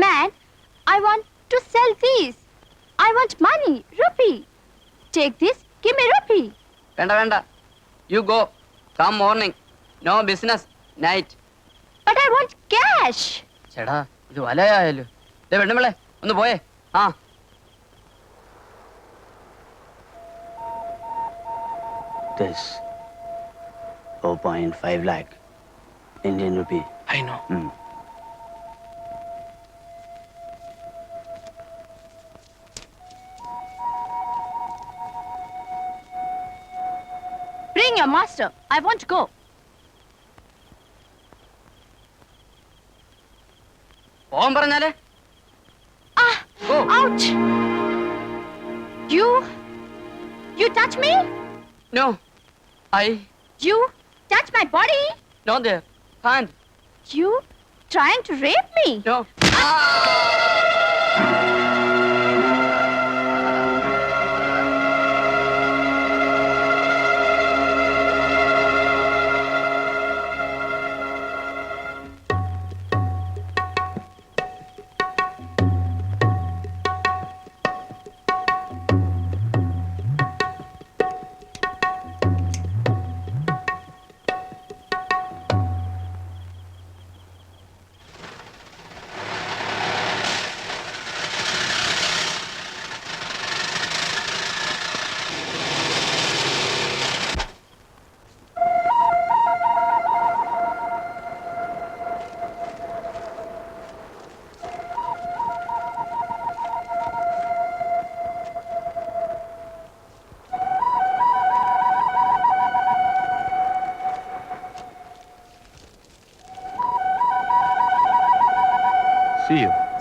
S6: Man, I want to sell these. I want money, rupee. Take this, give me rupee.
S9: വേണ്ട. You go. Come morning. No business night.
S6: But I want cash.
S9: ചേടാ ഇത് വലയായാലോ. വെണ്ണമളെ ഒന്ന് പോയേ. ആ
S2: This 4.5 lakh Indian rupee.
S4: I know.
S6: Bring your master. I want to go.
S9: പോകാൻ പറഞ്ഞാലേ.
S6: Ah! Ouch! You touch me?
S9: No I
S6: You touch my body?
S9: No their hand.
S6: You trying to rape me?
S9: No.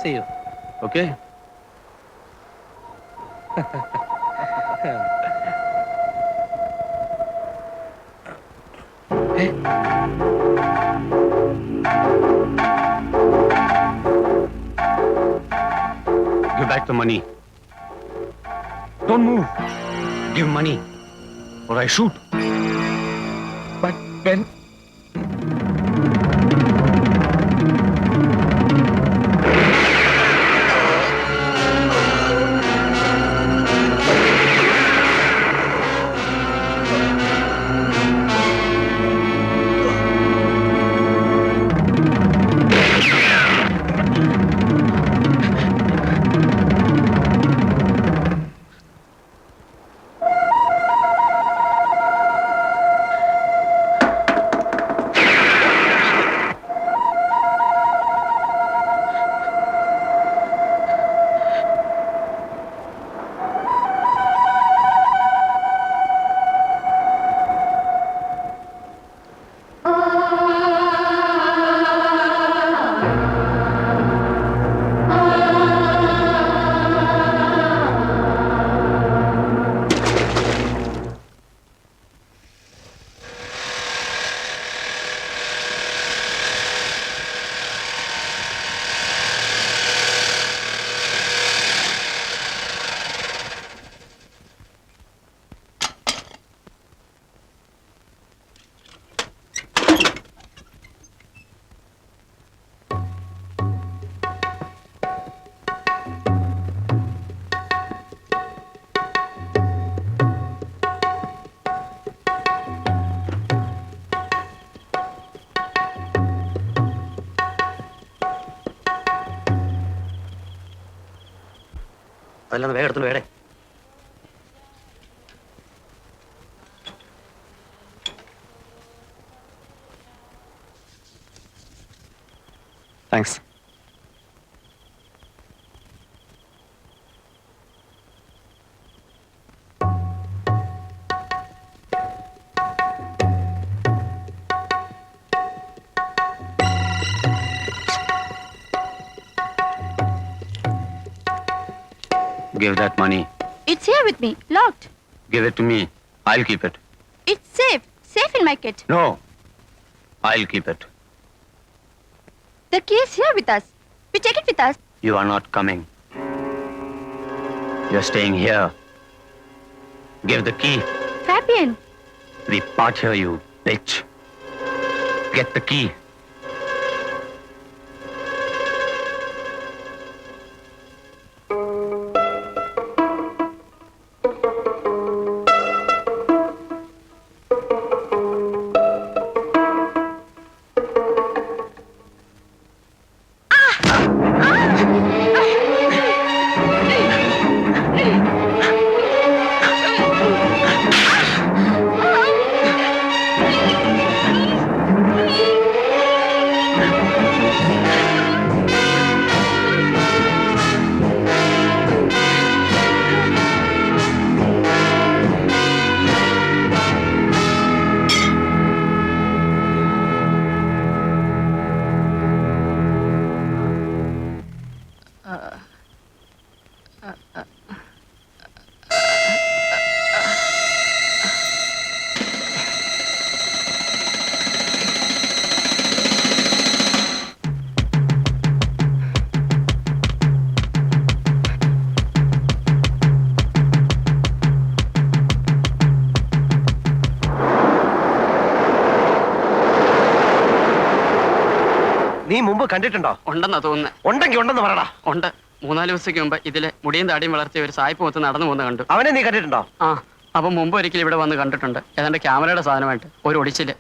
S2: See you. Okay? Give back the money. Don't move. Give money, or I shoot.
S4: But when
S2: അതെല്ലാം വേഗം എടുത്തു വേടേ.
S8: Thanks.
S2: Give that money.
S6: It's here with me, locked.
S2: Give it to me. I'll keep it.
S6: It's safe in my kit.
S2: No. I'll keep it.
S6: The key is here with us. We take it with us.
S2: You are not coming. You're staying here. Give the key.
S10: Fabian
S2: We part here, you bitch. Get the key.
S1: നീ മുമ്പ് കണ്ടിട്ടുണ്ടോ?
S12: ഉണ്ടെന്നാ തോന്നുന്നത്.
S1: ഉണ്ടെങ്കിൽ ഉണ്ടെന്ന് പറയടാ.
S12: ഉണ്ട്. 3-4 ദിവസത്തേക്ക് മുമ്പ് ഇതിലെ മുടിയും താടിയും വളർത്തിയ ഒരു സായിപ്പ് മൊത്തം നടന്നു പോകുന്ന കണ്ടു.
S1: അവനെ നീ കണ്ടിട്ടുണ്ടോ?
S12: ആ, അപ്പൊ മുമ്പ് ഒരിക്കലും ഇവിടെ വന്ന് കണ്ടിട്ടുണ്ട്. ഏതാണ്ട് ക്യാമറയുടെ സാധനമായിട്ട് ഒരു ഒടിച്ചില്.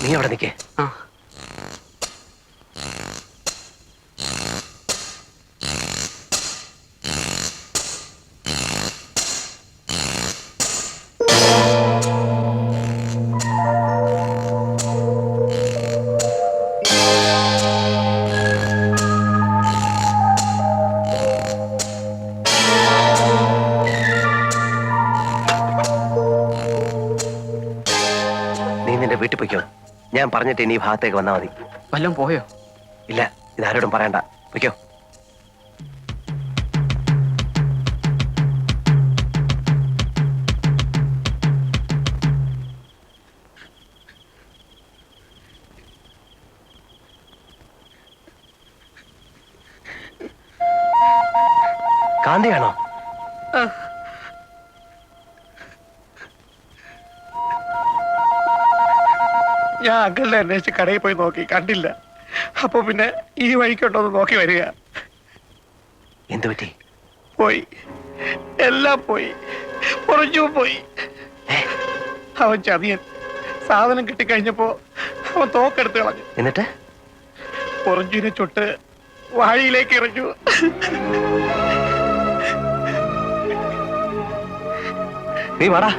S1: നീ അവിടെ നിൽക്കേ.
S12: ആ,
S1: നീ നിന്റെ വീട്ടിൽ പൊയ്ക്കോ. ഞാൻ പറഞ്ഞിട്ട് ഇനി ഈ ഭാഗത്തേക്ക് വന്നാൽ മതി.
S12: വല്ലതും പോയോ?
S1: ഇല്ല, ഇതാരോടും പറയണ്ട. പൊയ്ക്കോ. കാന്തിയാണോ?
S7: ഞാൻ അങ്കിളിനെ അന്വേഷിച്ച് കടയിൽ പോയി നോക്കി, കണ്ടില്ല. അപ്പൊ പിന്നെ ഈ വഴിക്കുണ്ടോന്ന് നോക്കി വരിക.
S1: എന്തു പറ്റി?
S7: പോയി, എല്ലാം പോയി, കുറച്ചു പോയി. അവൻ ചതിയൻ. സാധനം കിട്ടിക്കഴിഞ്ഞപ്പോ അവൻ തോക്കെടുത്ത് കളഞ്ഞു.
S1: എന്നിട്ട്
S7: പൊറഞ്ചുവിനെ ചുട്ട് വാഴിയിലേക്ക് എറിഞ്ഞു.
S1: നീ വാടാ.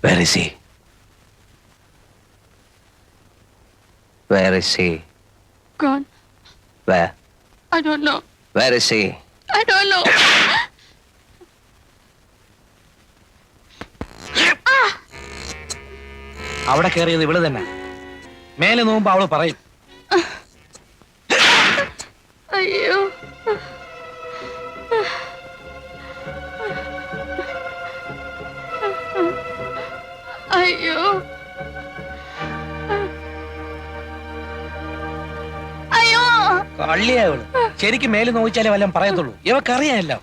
S1: Where is he? Where is he?
S6: Gone.
S1: Where?
S6: I don't know.
S1: Where is he?
S6: I don't know.
S4: അവിടെ കയറിയത് ഇവള് തന്നെ. മേലെ നോക്കുമ്പോ അവള് പറയും.
S6: അയ്യോ. അയ്യോ അയ്യോ
S4: കള്ളിയാവള് ശരിക്കും മേല് നോവിച്ചാലേ വല്ലതും പറയത്തുള്ളൂ ഇവക്കറിയാമല്ലോ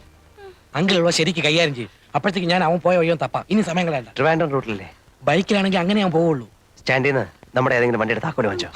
S4: അങ്കിൾ ഉള്ള ശരിക്ക് കൈകാര്യം ചെയ്യും അപ്പോഴത്തേക്ക് ഞാൻ അവൻ പോയ വയ്യോ തപ്പാം ഇനി സമയം കളയണ്ട.
S1: ട്രിവാൻഡ്രം റൂട്ടിലല്ലേ?
S4: ബൈക്കിലാണെങ്കിൽ അങ്ങനെ ഞാൻ പോവുള്ളൂ.
S1: സ്റ്റാൻഡിൽ നിന്ന് നമ്മുടെ ഏതെങ്കിലും വണ്ടിയുടെ താക്കോല് വാങ്ങിച്ചോ.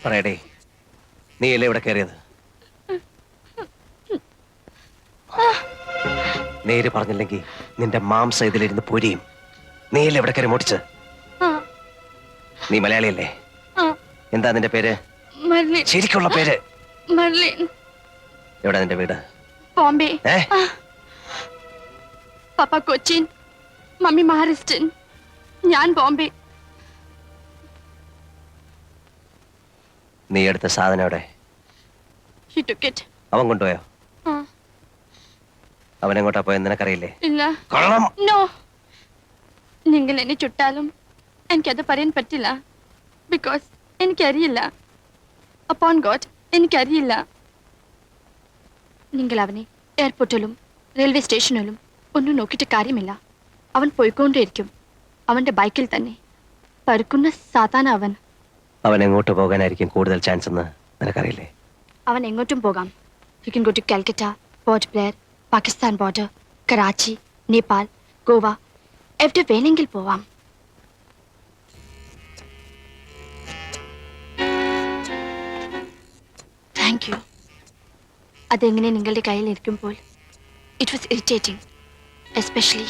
S1: പറയടേ, നീയല്ലേ ഇവിടെ കയറിയത്? നേര് പറഞ്ഞില്ലെങ്കിൽ നിന്റെ മാംസം ഇതിലിരുന്ന് പൊരിയും. നീയല്ലേ ഇവിടെ കയറി മോട്ടിച്ച്? നീ മലയാളിയല്ലേ? എന്താ നിന്റെ പേര്? ശരിക്കുള്ള പേര്? എവിടെ നിന്റെ വീട്?
S6: ബോംബെ. പപ്പ കൊച്ചിൻ, മമ്മി മഹാരാഷ്ട്രൻ, ഞാൻ ബോംബെ.
S1: നീ എടുത്ത സാധനം എവിടെ?
S6: He took it.
S1: അവൻ കൊണ്ടുപോയോ? അവൻ എങ്ങോട്ടാ പോയെന്ന് നിനക്കറിയില്ലേ?
S6: ഇല്ല.
S1: കള്ളം.
S6: No. നിങ്ങൾ എന്നെ ചുട്ടാലും എനിക്കത് പറയാൻ പറ്റില്ല. ബിക്കോസ് എനിക്കറിയില്ല. അപ്പോൺ ഗോഡ് എനിക്കറിയില്ല. നിങ്ങൾ അവനെ എയർപോർട്ടിലും റെയിൽവേ സ്റ്റേഷനിലും ഒന്നും നോക്കിയിട്ട് കാര്യമില്ല. അവൻ പോയിക്കൊണ്ടേയിരിക്കും. അവന്റെ ബൈക്കിൽ തന്നെ പരുക്കുന്ന സാധാരണ അവൻ.
S1: അവൻ എങ്ങോട്ട് പോകാനായിരിക്കും കൂടുതൽ ചാൻസ് എന്ന് നിനക്കറിയില്ലേ?
S6: അവൻ എങ്ങോട്ടും പോകാം. You can go to Calcutta, Port Blair, Pakistan border, Karachi, Nepal, Goa, എവിടെ വേണമെങ്കിൽ പോവാം. Thank you. അതെങ്ങനെ നിങ്ങളുടെ കയ്യിൽ ഇരിക്കുമ്പോൾ ഇറ്റ് വാസ് ഇറിറ്റേറ്റിംഗ്, എസ്പെഷ്യലി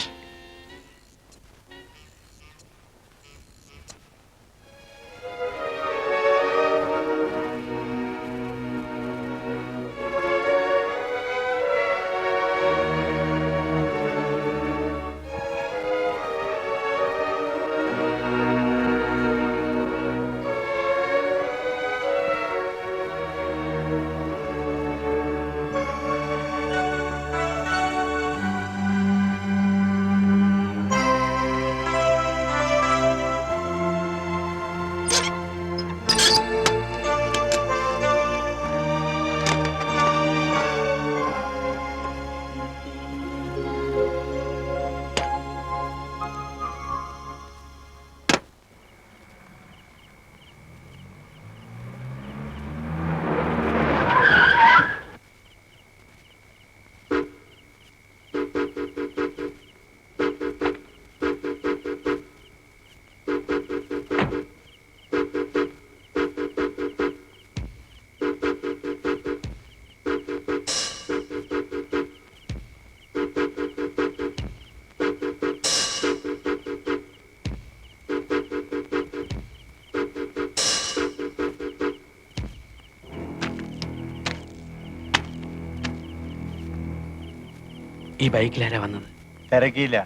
S4: ഈ ബൈക്കിലാരാ വന്നത്?
S7: തിരക്കിയില്ല.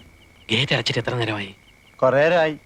S4: ഗേറ്റ് അടച്ചിട്ട് എത്ര നേരമായി?
S7: കുറേ നേരമായി.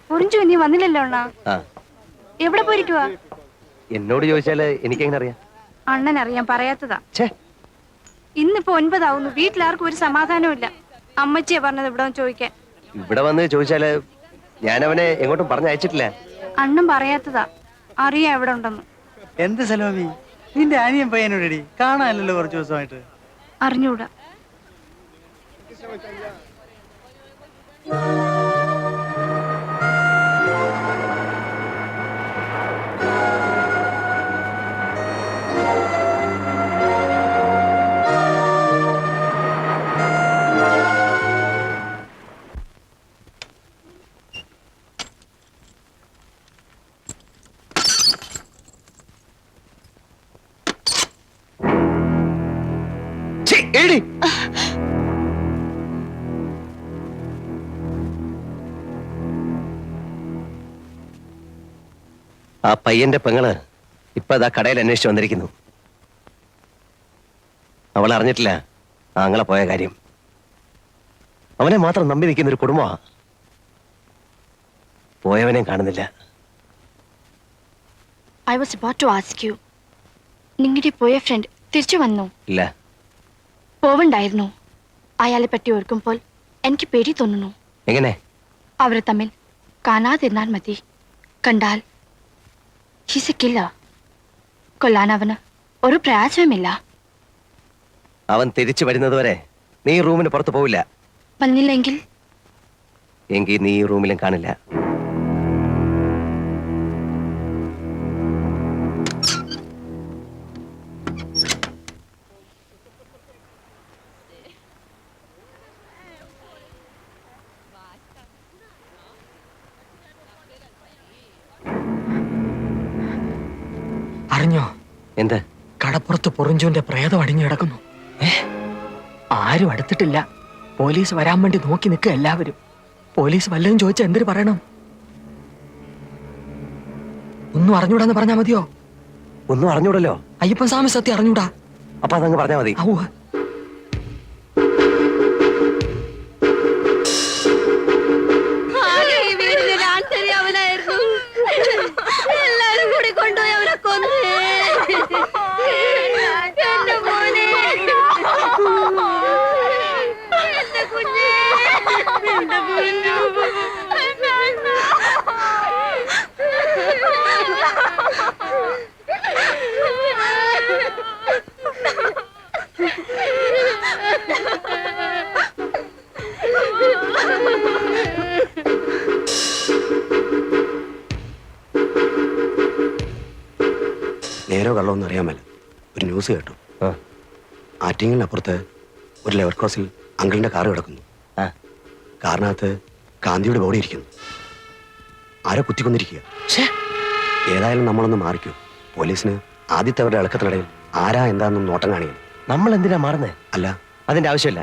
S6: പൊറിഞ്ചു നീ വന്നില്ലല്ലോ അണ്ണാ.
S1: ആ
S6: എവിടെ പോയിരിക്കുവാ?
S1: എന്നോട് ചോദിച്ചാല് എനിക്കെങ്ങനെ അറിയാം?
S6: അണ്ണൻ അറിയാൻ പറയാത്തതാ.
S1: ഛേ,
S6: ഇന്നിപ്പോ 9 ആവുന്നു. വീട്ടിലാർക്കും ഒരു സമാധാനവും ഇല്ല. അമ്മച്ചിയാ പറഞ്ഞത് ഇവിടെ വന്ന് ചോദിക്കാൻ.
S1: ഇവിടെ വന്ന് ചോദിച്ചാല് ഞാൻ അവനെ എങ്ങോട്ടും പറഞ്ഞയച്ചിട്ടില്ല.
S6: അണ്ണൻ പറയാത്തതാ. അറിയാം എവിടെ ഉണ്ടെന്ന്.
S7: എന്ത് സലോമി, നിന്റെ അനിയൻ പയ്യനോടി കാണാനല്ലോ കുറച്ച് ദിവസമായിട്ട്.
S6: അറിഞ്ഞൂടാ.
S1: ഛീ, എടി. ആ പയ്യന്റെ പെങ്ങള് ഇപ്പൊ അതാ കടയിൽ അന്വേഷിച്ച് വന്നിരിക്കുന്നു. അവൾ അറിഞ്ഞിട്ടില്ല ആങ്ങളെ പോയ കാര്യം. അവനെ മാത്രം നമ്പി നിൽക്കുന്ന ഒരു കുടുംബമാ. പോയവനെ കാണുന്നില്ല.
S6: I was about to ask you. നിങ്ങളുടെ പോയ ഫ്രണ്ട് തിരിച്ചു വന്നു?
S1: ഇല്ല.
S6: പോവണ്ടായിരുന്നു. അയാളെ പറ്റി ഓർക്കുമ്പോൾ എനിക്ക് പേടി തോന്നുന്നു.
S1: എങ്ങനെ?
S6: അവർ തമ്മിൽ കാണാതിരുന്നാൽ മതി. കണ്ടാൽ he's a killer. കൊല്ലാൻ അവന് ഒരു പ്രയാസവുമില്ല.
S1: അവൻ തിരിച്ചു വരുന്നതുവരെ നീ റൂമിന് പുറത്ത് പോവില്ല.
S6: വന്നില്ലെങ്കിൽ
S1: എങ്കിൽ നീ ഈ റൂമിലും കാണില്ല.
S9: അറിഞ്ഞോ?
S1: എന്ത്?
S9: കടപ്പുറത്ത് പൊറിഞ്ചുവിന്റെ പ്രേതം അടിഞ്ഞു കിടക്കുന്നു. ആരും അടുത്തിട്ടില്ല. പോലീസ് വരാൻ വേണ്ടി നോക്കി നിൽക്കുക എല്ലാവരും. പോലീസ് വല്ലതും ചോദിച്ചാൽ എന്തിനു പറയണം? ഒന്നും അറിഞ്ഞൂടാന്ന് പറഞ്ഞാ മതിയോ?
S1: ഒന്നും അറിഞ്ഞൂടല്ലോ.
S9: അയ്യപ്പൻ സ്വാമി സത്യം അറിഞ്ഞൂടാ.
S1: അപ്പൊ അതങ്ങ് പറഞ്ഞാ മതി.
S6: എല്ലാരും കൂടി കൊണ്ടുപോയി അവനെ കൊന്നേ. എന്റെ മോനെ, എന്റെ കുഞ്ഞേ, എന്റെ കുഞ്ഞു.
S3: നേരോ കള്ളമൊന്നും അറിയാമല്ല. ഒരു ന്യൂസ് കേട്ടു. ആറ്റിങ്ങലിനപ്പുറത്ത് ഒരു ലെവർ ക്രോസിൽ അങ്കിളിന്റെ കാറ് കിടക്കുന്നു. കാറിനകത്ത് ഗാന്ധിയുടെ ബോഡി ഇരിക്കുന്നു. ആരോ കുത്തിക്കൊന്നിരിക്കുക. ഏതായാലും നമ്മളൊന്ന് മാറിക്കൂ. പോലീസിന് ആദ്യത്തെ അവരുടെ ഇളക്കത്തിനിടയിൽ ആരാ എന്താണെന്നും നോട്ടം കാണിയാണ്.
S1: നമ്മൾ എന്തിനാ മാറുന്നേ?
S3: അല്ല,
S1: അതിന്റെ ആവശ്യമില്ല.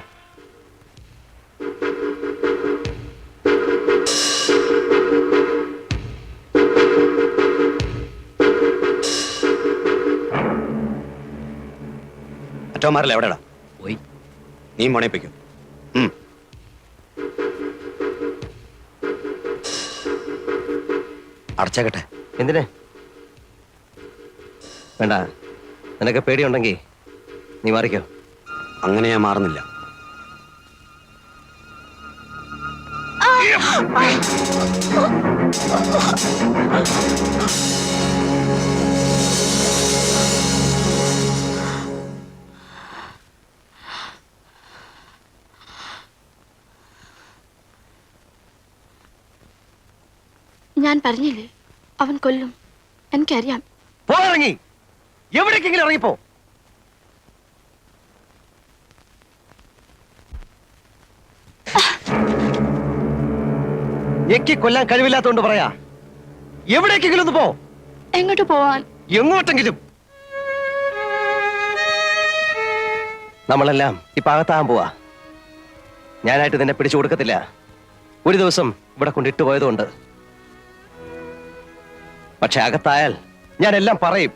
S3: മറ്റോമാരല്ല എവിടെടാ? പോയി. നീ മോണേപ്പിക്കും. അടച്ചേക്കട്ടെ.
S1: എന്തിന്? വേണ്ട. നിനക്ക് പേടിയുണ്ടെങ്കിൽ നീ മാറിക്കോ.
S3: അങ്ങനെ ഞാൻ മാറുന്നില്ല.
S6: ഞാൻ പറഞ്ഞില്ലേ അവൻ കൊല്ലും. എനിക്കറിയാം.
S1: പോയിറങ്ങി. എവിടേക്കെങ്കിലും ഇറങ്ങിപ്പോ. ഞെക്കി കൊല്ലാൻ കഴിവില്ലാത്തോണ്ട് പറയാ. എവിടേക്കെങ്കിലും ഒന്ന് പോ.
S6: എങ്ങോട്ട് പോവാൻ?
S1: എങ്ങോട്ടെങ്കിലും. നമ്മളെല്ലാം ഇപ്പൊ അകത്താകാൻ പോവാ. ഞാനായിട്ട് നിന്നെ പിടിച്ചു കൊടുക്കത്തില്ല. ഒരു ദിവസം ഇവിടെ കൊണ്ടിട്ട് പോയതുകൊണ്ട്. പക്ഷെ അകത്തായാൽ ഞാൻ എല്ലാം പറയും.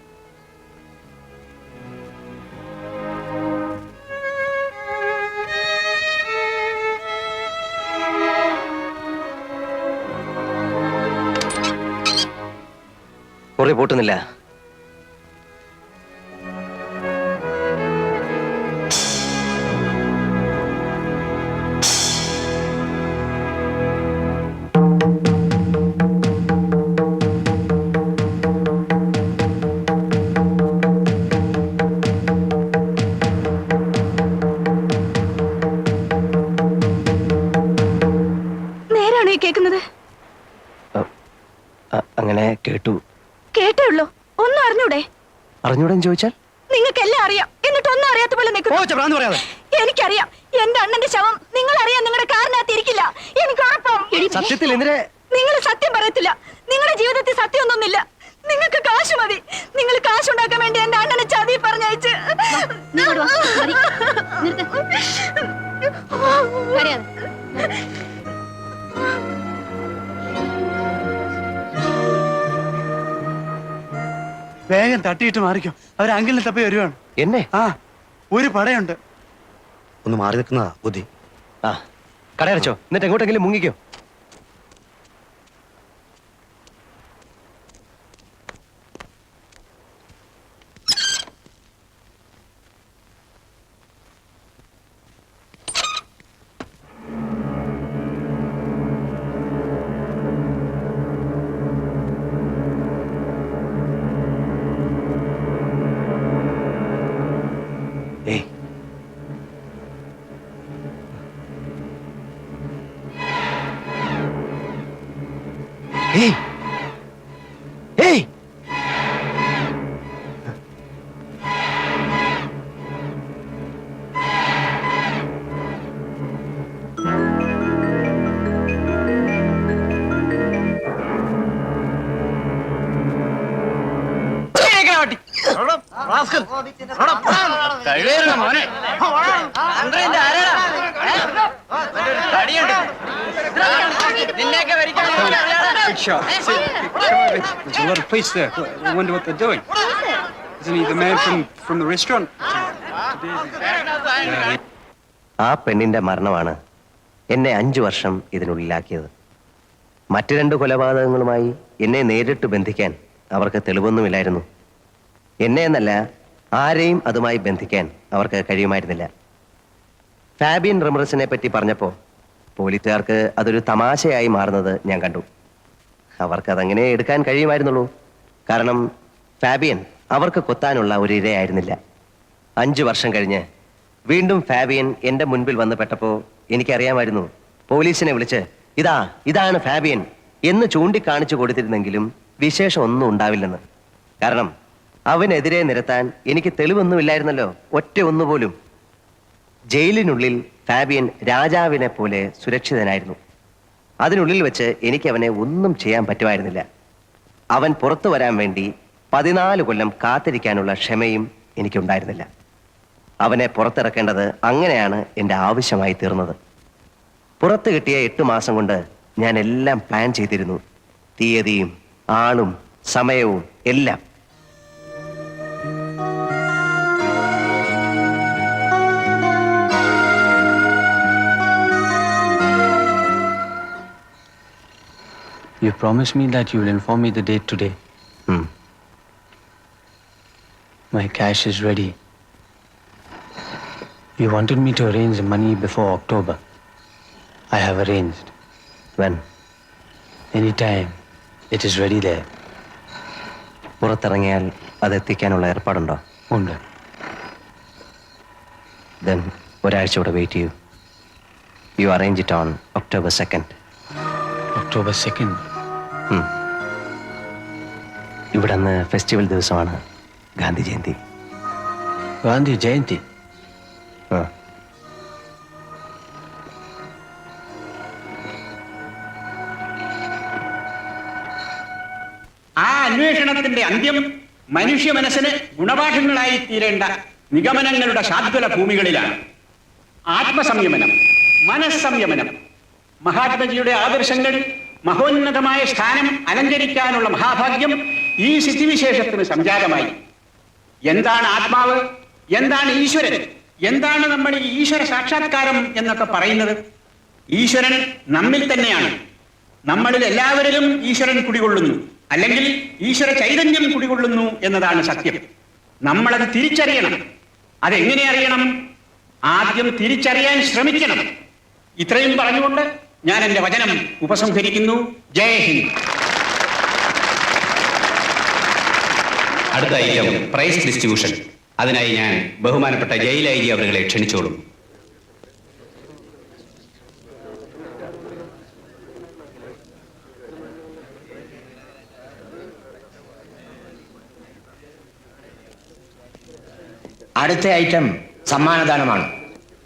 S1: മുറി പൂട്ടുന്നില്ല.
S6: നേരാണോ ഈ കേൾക്കുന്നത്?
S1: അങ്ങനെ കേട്ടു.
S6: കേട്ടേ ഉള്ളൂ, ഒന്നും അറിഞ്ഞൂടെ?
S1: അറിഞ്ഞൂടെന്ന് ചോദിച്ചാൽ
S6: നിങ്ങൾക്കെല്ലാം അറിയാം, എന്നിട്ട് ഒന്നും അറിയാത്ത പോലെ നിൽക്കുന്നു. എനിക്കറിയാം, എന്റെ അണ്ണന്റെ ശവം നിങ്ങൾ അറിയാൻ നിങ്ങളുടെ കാറിനകത്ത് ഇരിക്കില്ല. എനിക്ക് ഉറപ്പാണ്.
S1: സത്യത്തിൽ എന്തിനെ?
S6: നിങ്ങൾ സത്യം പറയത്തില്ല. നിങ്ങളുടെ ജീവിതത്തിൽ സത്യമൊന്നുമില്ല. നിങ്ങൾക്ക് കാശ് മതി. നിങ്ങൾ കാശുണ്ടാക്കാൻ വേണ്ടി എന്റെ അണ്ണനെ ചതി പറഞ്ഞയച്ച്.
S7: വേഗം തട്ടിയിട്ട് മാറിക്കോ, അവർ അങ്കിളിനെ തപ്പി വരുവാണ്.
S1: എന്നെ?
S7: ആ, ഒരു പടയുണ്ട്.
S3: ഒന്ന് മാറി നിൽക്കുന്നതാ ബുദ്ധി.
S1: ആ, കടയടച്ചോ, എന്നിട്ട് എങ്ങോട്ടെങ്കിലും മുങ്ങിക്കോ. ഏയ്, ഏയ്, ഏയ്,
S8: There's a lot of police there. I wonder what they're doing. Isn't he the man from the restaurant?
S1: ആ പെണ്ണിന്റെ മരണമാണ് എന്നെ 5 വർഷം ഇതിനുള്ളിലാക്കിയത്. മറ്റു 2 കൊലപാതകങ്ങളുമായി എന്നെ നേരിട്ട് ബന്ധിക്കാൻ അവർക്ക് തെളിവൊന്നുമില്ലായിരുന്നു. എന്നെ എന്നല്ല, ആരെയും അതുമായി ബന്ധിക്കാൻ അവർക്ക് കഴിയുമായിരുന്നില്ല. ഫാബിയൻ റമറസിനെ പറ്റി പറഞ്ഞപ്പോൾ പോലീസുകാർക്ക് അതൊരു തമാശയായി മാറുന്നത് ഞാൻ കണ്ടു. അവർക്കതങ്ങനെ എടുക്കാൻ കഴിയുമായിരുന്നുള്ളൂ. കാരണം ഫാബിയൻ അവർക്ക് കൊത്താനുള്ള ഒരു ഇരയായിരുന്നില്ല. 5 വർഷം കഴിഞ്ഞ് വീണ്ടും ഫാബിയൻ എൻ്റെ മുൻപിൽ വന്ന് പെട്ടപ്പോൾ എനിക്കറിയാമായിരുന്നു പോലീസിനെ വിളിച്ച് ഇതാണ് ഫാബിയൻ എന്ന് ചൂണ്ടിക്കാണിച്ചു കൊടുത്തിരുന്നെങ്കിലും വിശേഷം ഒന്നും ഉണ്ടാവില്ലെന്ന്. കാരണം അവനെതിരെ നിരത്താൻ എനിക്ക് തെളിവൊന്നുമില്ലായിരുന്നല്ലോ, ഒറ്റ ഒന്നുപോലും. ജയിലിനുള്ളിൽ ഫാബിയൻ രാജാവിനെ പോലെ സുരക്ഷിതനായിരുന്നു. അതിനുള്ളിൽ വെച്ച് എനിക്ക് അവനെ ഒന്നും ചെയ്യാൻ പറ്റുമായിരുന്നില്ല. അവൻ പുറത്തു വരാൻ വേണ്ടി 14 കൊല്ലം കാത്തിരിക്കാനുള്ള ക്ഷമയും എനിക്കുണ്ടായിരുന്നില്ല. അവനെ പുറത്തിറക്കേണ്ടത് അങ്ങനെയാണ് എൻ്റെ ആവശ്യമായി തീർന്നത്. പുറത്ത് കിട്ടിയ 8 മാസം കൊണ്ട് ഞാൻ എല്ലാം പ്ലാൻ ചെയ്തിരുന്നു. തീയതിയും ആളും സമയവും എല്ലാം.
S2: You promised me that you will inform me the date today. My cash is ready. You wanted me to arrange the money before October. I have arranged.
S1: When?
S2: Anytime. It is ready there.
S1: പുറത്തിറങ്ങിയാൽ അതെത്തിക്കാനുള്ള ഏർപ്പാടുണ്ടോ?
S2: ഉണ്ട്.
S1: Then ഒരാഴ്ച കൂടെ വെയിറ്റ് ചെയ്യൂ. You arrange it on October 2nd.
S2: October 2nd?
S1: ഇവിടുന്ന് ഫെസ്റ്റിവൽ ദിവസമാണ്, ഗാന്ധി ജയന്തി.
S2: ഗാന്ധി ജയന്തി?
S13: ആ അന്വേഷണത്തിന്റെ അന്ത്യം മനുഷ്യ മനസ്സിന് ഗുണപാഠങ്ങളായി തീരേണ്ട നിഗമനങ്ങളുടെ ശാദ്വല ഭൂമികളിലാണ്. ആത്മസംയമനം, മനസ്സംയമനം, മഹാത്മജിയുടെ ആദർശങ്ങൾ മഹോന്നതമായ സ്ഥാനം അലങ്കരിക്കാനുള്ള മഹാഭാഗ്യം ഈ സ്ഥിതിവിശേഷത്തിന് സംജാതമായി. എന്താണ് ആത്മാവ്, എന്താണ് ഈശ്വരൻ, എന്താണ് നമ്മൾ ഈ ഈശ്വര സാക്ഷാത്കാരം എന്നൊക്കെ പറയുന്നത്? ഈശ്വരൻ നമ്മിൽ തന്നെയാണ്. നമ്മളിൽ എല്ലാവരിലും ഈശ്വരൻ കുടികൊള്ളുന്നു. അല്ലെങ്കിൽ ഈശ്വര ചൈതന്യം കുടികൊള്ളുന്നു എന്നതാണ് സത്യം. നമ്മളത് തിരിച്ചറിയണം. അതെങ്ങനെ അറിയണം? ആദ്യം തിരിച്ചറിയാൻ ശ്രമിക്കണം. ഇത്രയും പറഞ്ഞുകൊണ്ട് ഞാൻ എൻ്റെ വചനം ഉപസംഹരിക്കുന്നു. ജയ് ഹിന്ദ്.
S14: അടുത്ത ഐറ്റം പ്രൈസ് ഡിസ്ട്രിബ്യൂഷൻ. അതിനായി ഞാൻ ബഹുമാനപ്പെട്ട ജയിൽ ഐ ജി അവരെ ക്ഷണിച്ചോളും.
S15: അടുത്ത ഐറ്റം സമ്മാനദാനമാണ്.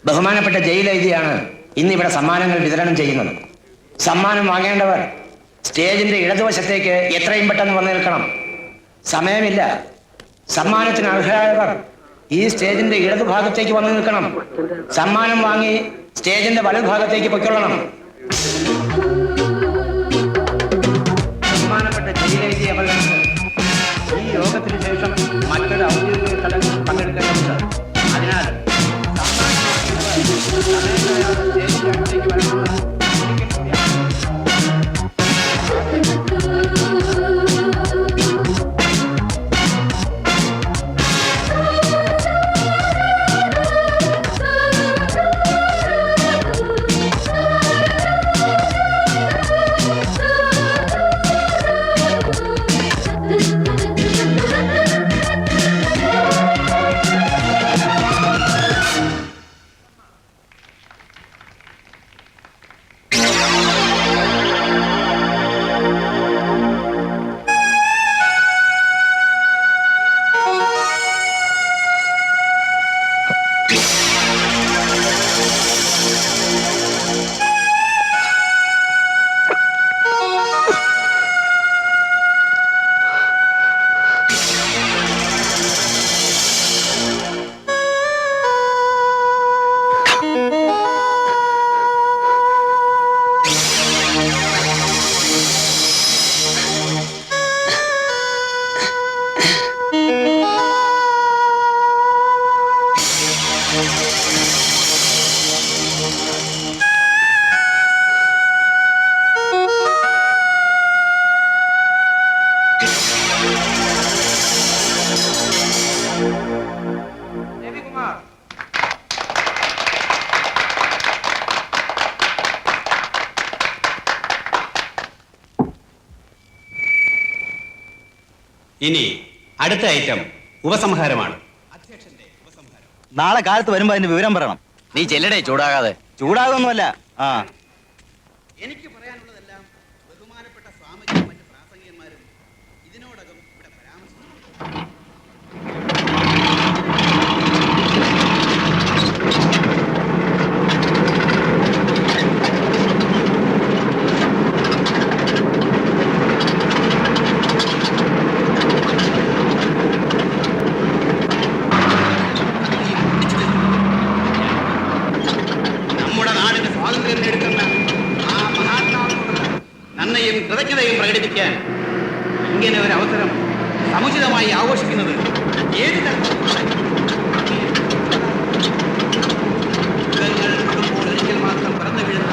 S15: ബഹുമാനപ്പെട്ട ജയിൽ ഐ ജിയാണ് ഇന്നിവിടെ സമ്മാനങ്ങൾ വിതരണം ചെയ്യുന്നത്. സമ്മാനം വാങ്ങേണ്ടവർ സ്റ്റേജിന്റെ ഇടതുവശത്തേക്ക് എത്രയും പെട്ടെന്ന് വന്നു നിൽക്കണം. സമയമില്ല. സമ്മാനത്തിന് അർഹരായവർ ഈ സ്റ്റേജിന്റെ ഇടതുഭാഗത്തേക്ക് വന്നു നിൽക്കണം. സമ്മാനം വാങ്ങി സ്റ്റേജിന്റെ വലതുഭാഗത്തേക്ക് പൊയ്ക്കൊള്ളണം. ബഹുമാനപ്പെട്ട ജയിൽ ഐ ജി അവർക്ക് ഈ യോഗത്തിന് ശേഷം മറ്റൊരു ഔദ്യോഗിക ചടങ്ങിൽ പങ്കെടുക്കേണ്ടതുണ്ട്. അതിനാൽ
S14: ഇനി അടുത്ത ഐറ്റം ഉപസംഹാരമാണ്.
S7: നാളെ കാലത്ത് വരുമ്പോ അതിന്റെ വിവരം പറയണം.
S2: നീ ചെല്ലടേ, ചൂടാകാതെ.
S7: ചൂടാകൊന്നുമല്ല. ആ
S14: എനിക്ക് പറയാനുള്ളതെല്ലാം ബഹുമാനപ്പെട്ട സ്വാമിജിയും മറ്റ് പ്രാസംഗികന്മാരും ഇതിനോടകം ഇവിടെ പരാമർശിച്ചു. നമ്മുടെ നാടിന് സ്വാതന്ത്ര്യം നേടുന്ന ആ മഹാത്മാവിനോട് നന്ദിയും കൃതജ്ഞതയും പ്രകടിപ്പിക്കാൻ ഇങ്ങനെ ഒരു അവസരം സമുചിതമായി ആഘോഷിക്കുന്നത് ഏത് തരത്തിലുള്ള ഒരിക്കൽ മാത്രം പിറന്നു വീഴുന്ന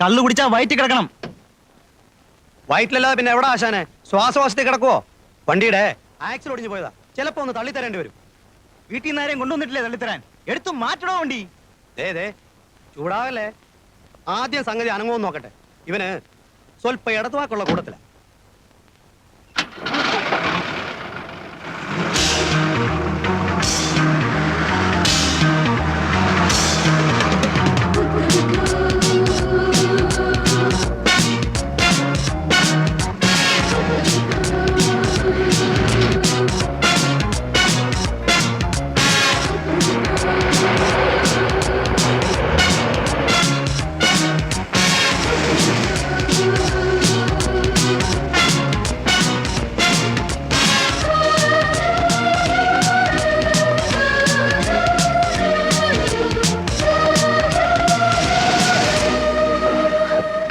S7: കള്ളു കുടിച്ചാ വയറ്റിൽ കിടക്കണം. വയറ്റിലല്ലാതെ പിന്നെ എവിടെ ആശാനെ? ശ്വാസവാസത്തിൽ കിടക്കുവോ? വണ്ടിയുടെ ആക്സിൽ ഒടിഞ്ഞു പോയതാ. ചിലപ്പോ ഒന്ന് തള്ളിത്തരേണ്ടി വരും. വീട്ടിൽ നിന്ന് ആരെയും കൊണ്ടുവന്നിട്ടില്ലേ തള്ളിത്തരാൻ? എടുത്തു മാറ്റണോ വണ്ടി? ദേ ചൂടാവല്ലേ. ആദ്യം സംഗതി അനങ്ങുമെന്ന് നോക്കട്ടെ. ഇവന് സ്വല്പ ഇടത്തുവാക്കുള്ള കൂട്ടത്തില.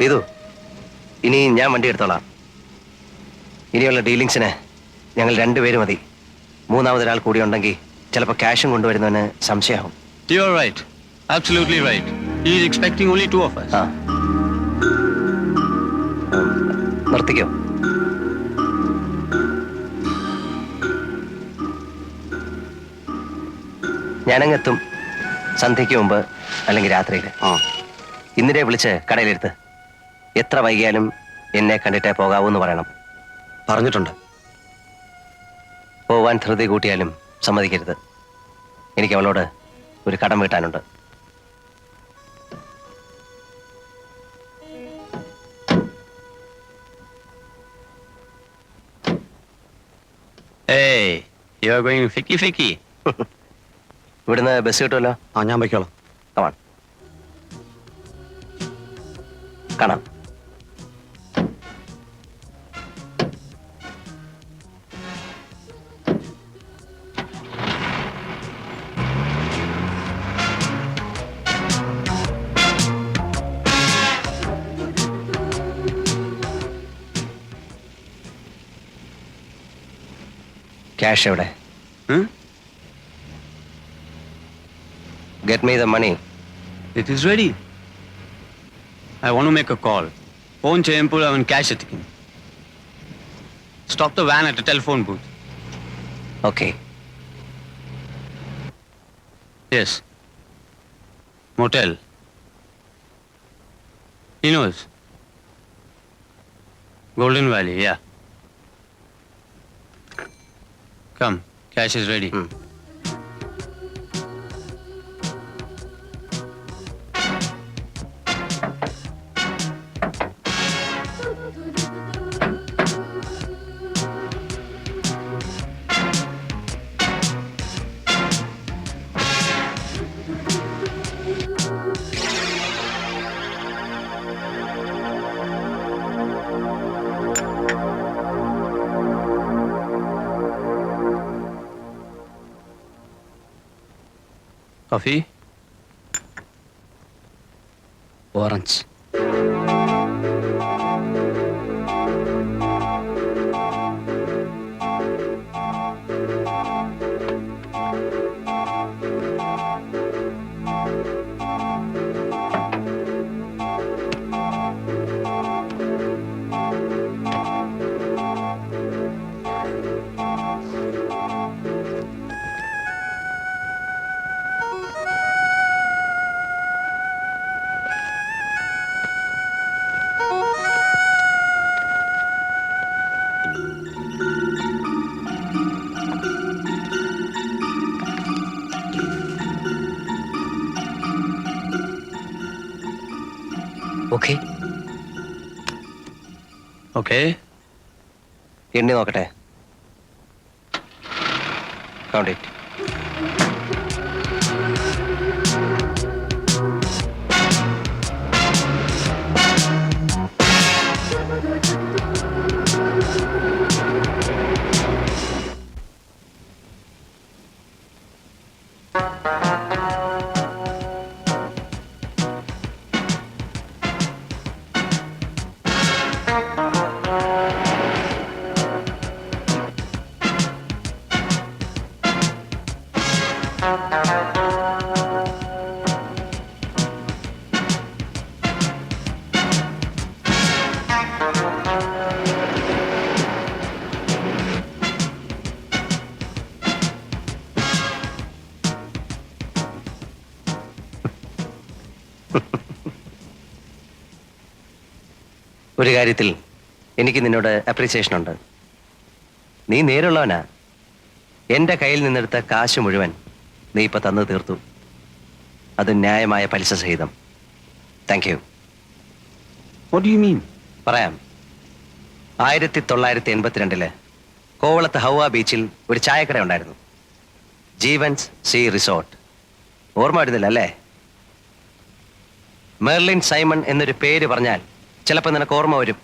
S1: ഇതു ഇനി ഞാൻ വണ്ടി എടുത്തോളാം. ഇനിയുള്ള ഡീലിങ്സിന് ഞങ്ങൾ രണ്ടുപേരും മതി. മൂന്നാമതൊരാൾ കൂടി ഉണ്ടെങ്കിൽ ചിലപ്പോൾ ക്യാഷും കൊണ്ടുവരുന്നതിന് സംശയമാവും.
S2: You are right. Absolutely right. He is expecting only 2 of us.
S1: നിർത്തിക്കോ. ഞാനങ്ങെത്തും സന്ധ്യയ്ക്ക് മുമ്പ് അല്ലെങ്കിൽ രാത്രിയിൽ. ഇന്നിരെ വിളിച്ച് കടയിലെടുത്ത് എത്ര വൈകിയാലും എന്നെ കണ്ടിട്ടേ പോകാവൂ എന്ന് പറയണം.
S3: പറഞ്ഞിട്ടുണ്ട്.
S1: പോവാൻ ധൃതി കൂട്ടിയാലും സമ്മതിക്കരുത്. എനിക്ക് അവളോട് ഒരു കടം വീട്ടാനുണ്ട്.
S2: Hey, you are going ficky.
S1: ഇവിടുന്ന് ബസ് കിട്ടുമല്ലോ.
S3: ഞാൻ വയ്ക്കോളാം.
S1: കാണാം. ക്യാഷ് എവിടെ? Get me the money.
S2: It is ready. I want to make a call. Phone ചെയ്യുമ്പോൾ അവൻ cash എത്തിക്കും. Stop the van at a telephone booth.
S1: Okay.
S2: Yes. Motel. He knows. Golden Valley, yeah. Come, cash is ready. Coffee?
S5: Orange.
S1: Okay.
S2: Okay.
S1: എണ്ണി നോക്കട്ടെ. Count it. ഒരു കാര്യത്തിൽ എനിക്ക് നിന്നോട് അപ്രീസിയേഷൻ ഉണ്ട്. നീ നേരുള്ളവനാ. എൻ്റെ കയ്യിൽ നിന്നെടുത്ത കാശ് മുഴുവൻ നീ ഇപ്പൊ തന്നു തീർത്തു. അത് ന്യായമായ പലിശ സഹിതം. Thank you.
S14: What do you mean?
S1: പറയാം. 1982 കോവളത്ത് ഹൗവ ബീച്ചിൽ ഒരു ചായക്കട ഉണ്ടായിരുന്നു. Jeevan's sea resort. ഓർമ്മ വരുന്നില്ല അല്ലേ? മെർലിൻ സൈമൺ എന്നൊരു പേര് പറഞ്ഞാൽ ചിലപ്പോൾ നിനക്ക് ഓർമ്മ വരും.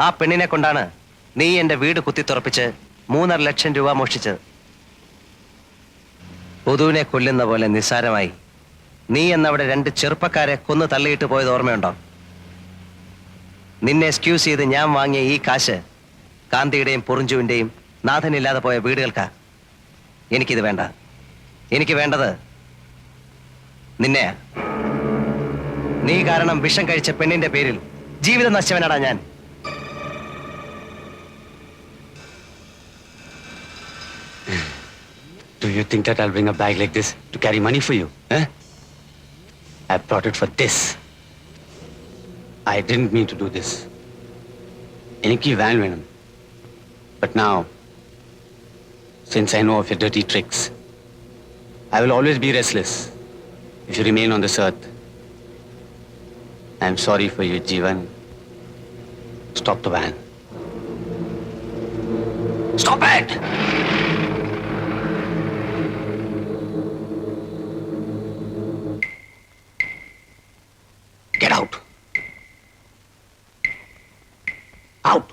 S1: ആ പെണ്ണിനെ കൊണ്ടാണ് നീ എൻ്റെ വീട് കുത്തിത്തുറപ്പിച്ച് 3.5 ലക്ഷം രൂപ മോഷ്ടിച്ചത്. പൊതുവിനെ കൊല്ലുന്ന പോലെ നിസ്സാരമായി നീ എന്നവിടെ 2 ചെറുപ്പക്കാരെ കൊന്നു തള്ളിയിട്ട് പോയത് ഓർമ്മയുണ്ടോ? നിന്നെ എക്സ്ക്യൂസ് ചെയ്ത് ഞാൻ വാങ്ങിയ ഈ കാശ് കാന്തിയുടെയും പൊറിഞ്ചുവിൻ്റെയും നാഥനില്ലാതെ പോയ വീടുകൾക്കാ. എനിക്കിത് വേണ്ട. എനിക്ക് വേണ്ടത് നിന്നെയാ. നീ കാരണം വിഷം കഴിച്ച പെണ്ണിന്റെ പേരിൽ ജീവിതം നശിച്ചവനാടാ ഞാൻ.
S2: Do you think that I'll bring a bag like this to carry money for you? Eh? I brought it for this. I didn't mean to do this. Eniki van venum. But now, since I know of your dirty tricks, I will always be restless if you remain on this earth. I'm sorry for you, Jeevan. Stop the van. Stop it! Get out. Out.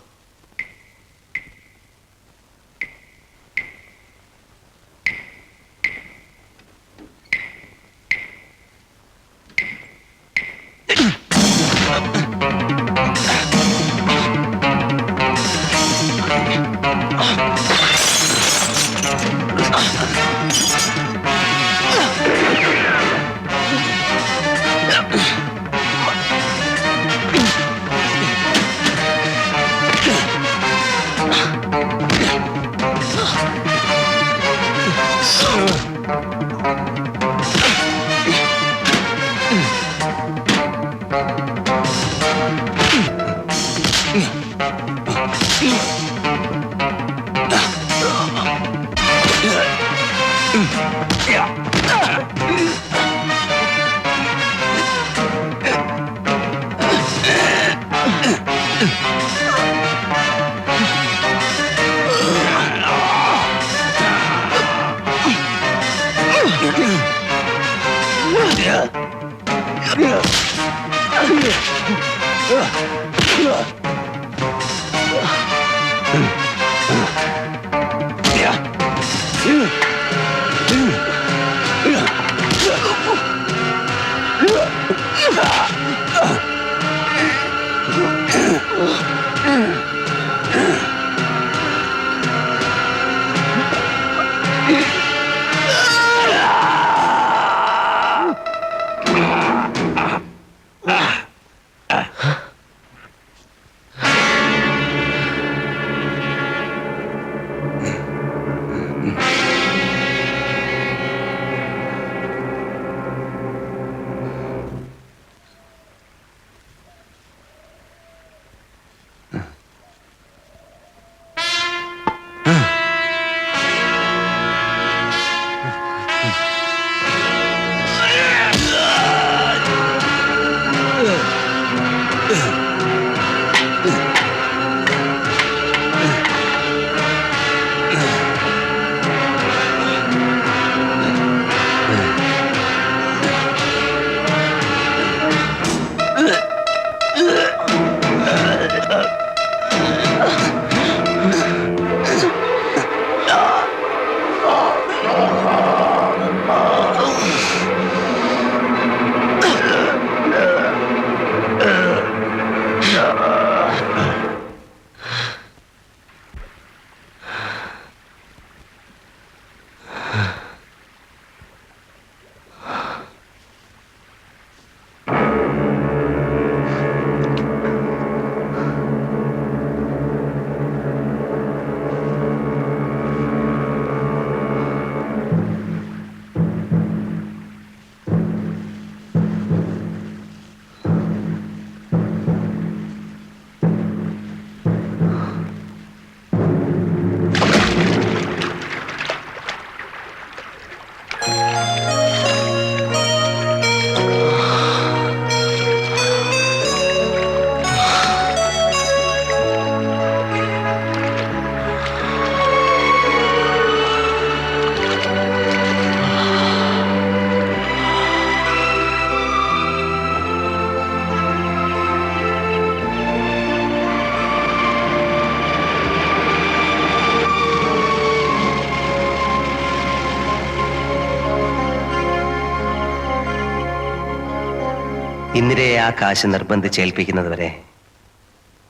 S1: ഇന്ദിരയെ ആ കാശ് നിർബന്ധിച്ചേൽപ്പിക്കുന്നത് വരെ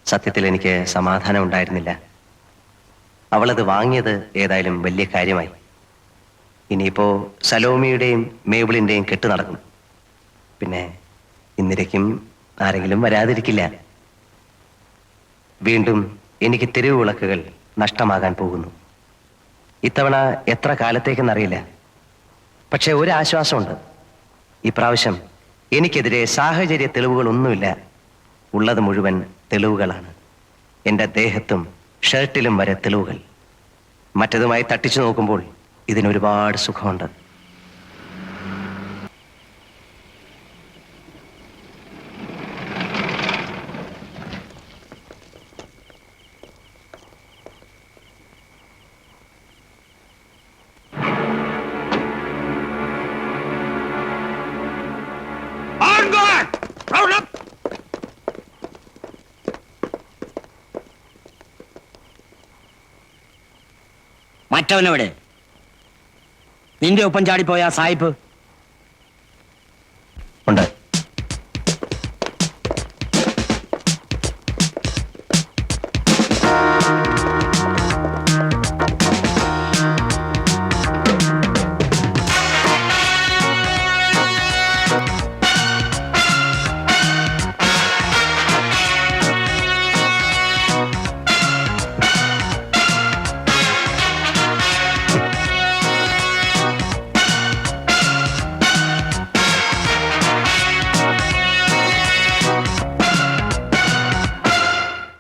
S1: സത്യത്തിൽ എനിക്ക് സമാധാനം ഉണ്ടായിരുന്നില്ല. അവളത് വാങ്ങിയത് ഏതായാലും വലിയ കാര്യമായി. ഇനിയിപ്പോ സലോമിയുടെയും മേബിളിന്റെയും കെട്ട് നടക്കും. പിന്നെ ഇന്ദിരയ്ക്കും ആരെങ്കിലും വരാതിരിക്കില്ല. വീണ്ടും എനിക്ക് തെരുവ് വിളക്കുകൾ നഷ്ടമാകാൻ പോകുന്നു. ഇത്തവണ എത്ര കാലത്തേക്കെന്നറിയില്ല. പക്ഷെ ഒരു ആശ്വാസമുണ്ട്. ഇപ്രാവശ്യം എനിക്കെതിരെ സാഹചര്യ തെളിവുകളൊന്നുമില്ല. ഉള്ളത് മുഴുവൻ തെളിവുകളാണ്. എൻ്റെ ദേഹത്തും ഷർട്ടിലും വരെ തെളിവുകൾ. മറ്റതുമായി തട്ടിച്ചു നോക്കുമ്പോൾ ഇതിനൊരുപാട് സുഖമുണ്ട്.
S15: മറ്റവനെവിടെ? നിന്റെ ഒപ്പം ചാടിപ്പോയ ആ സായിപ്പ്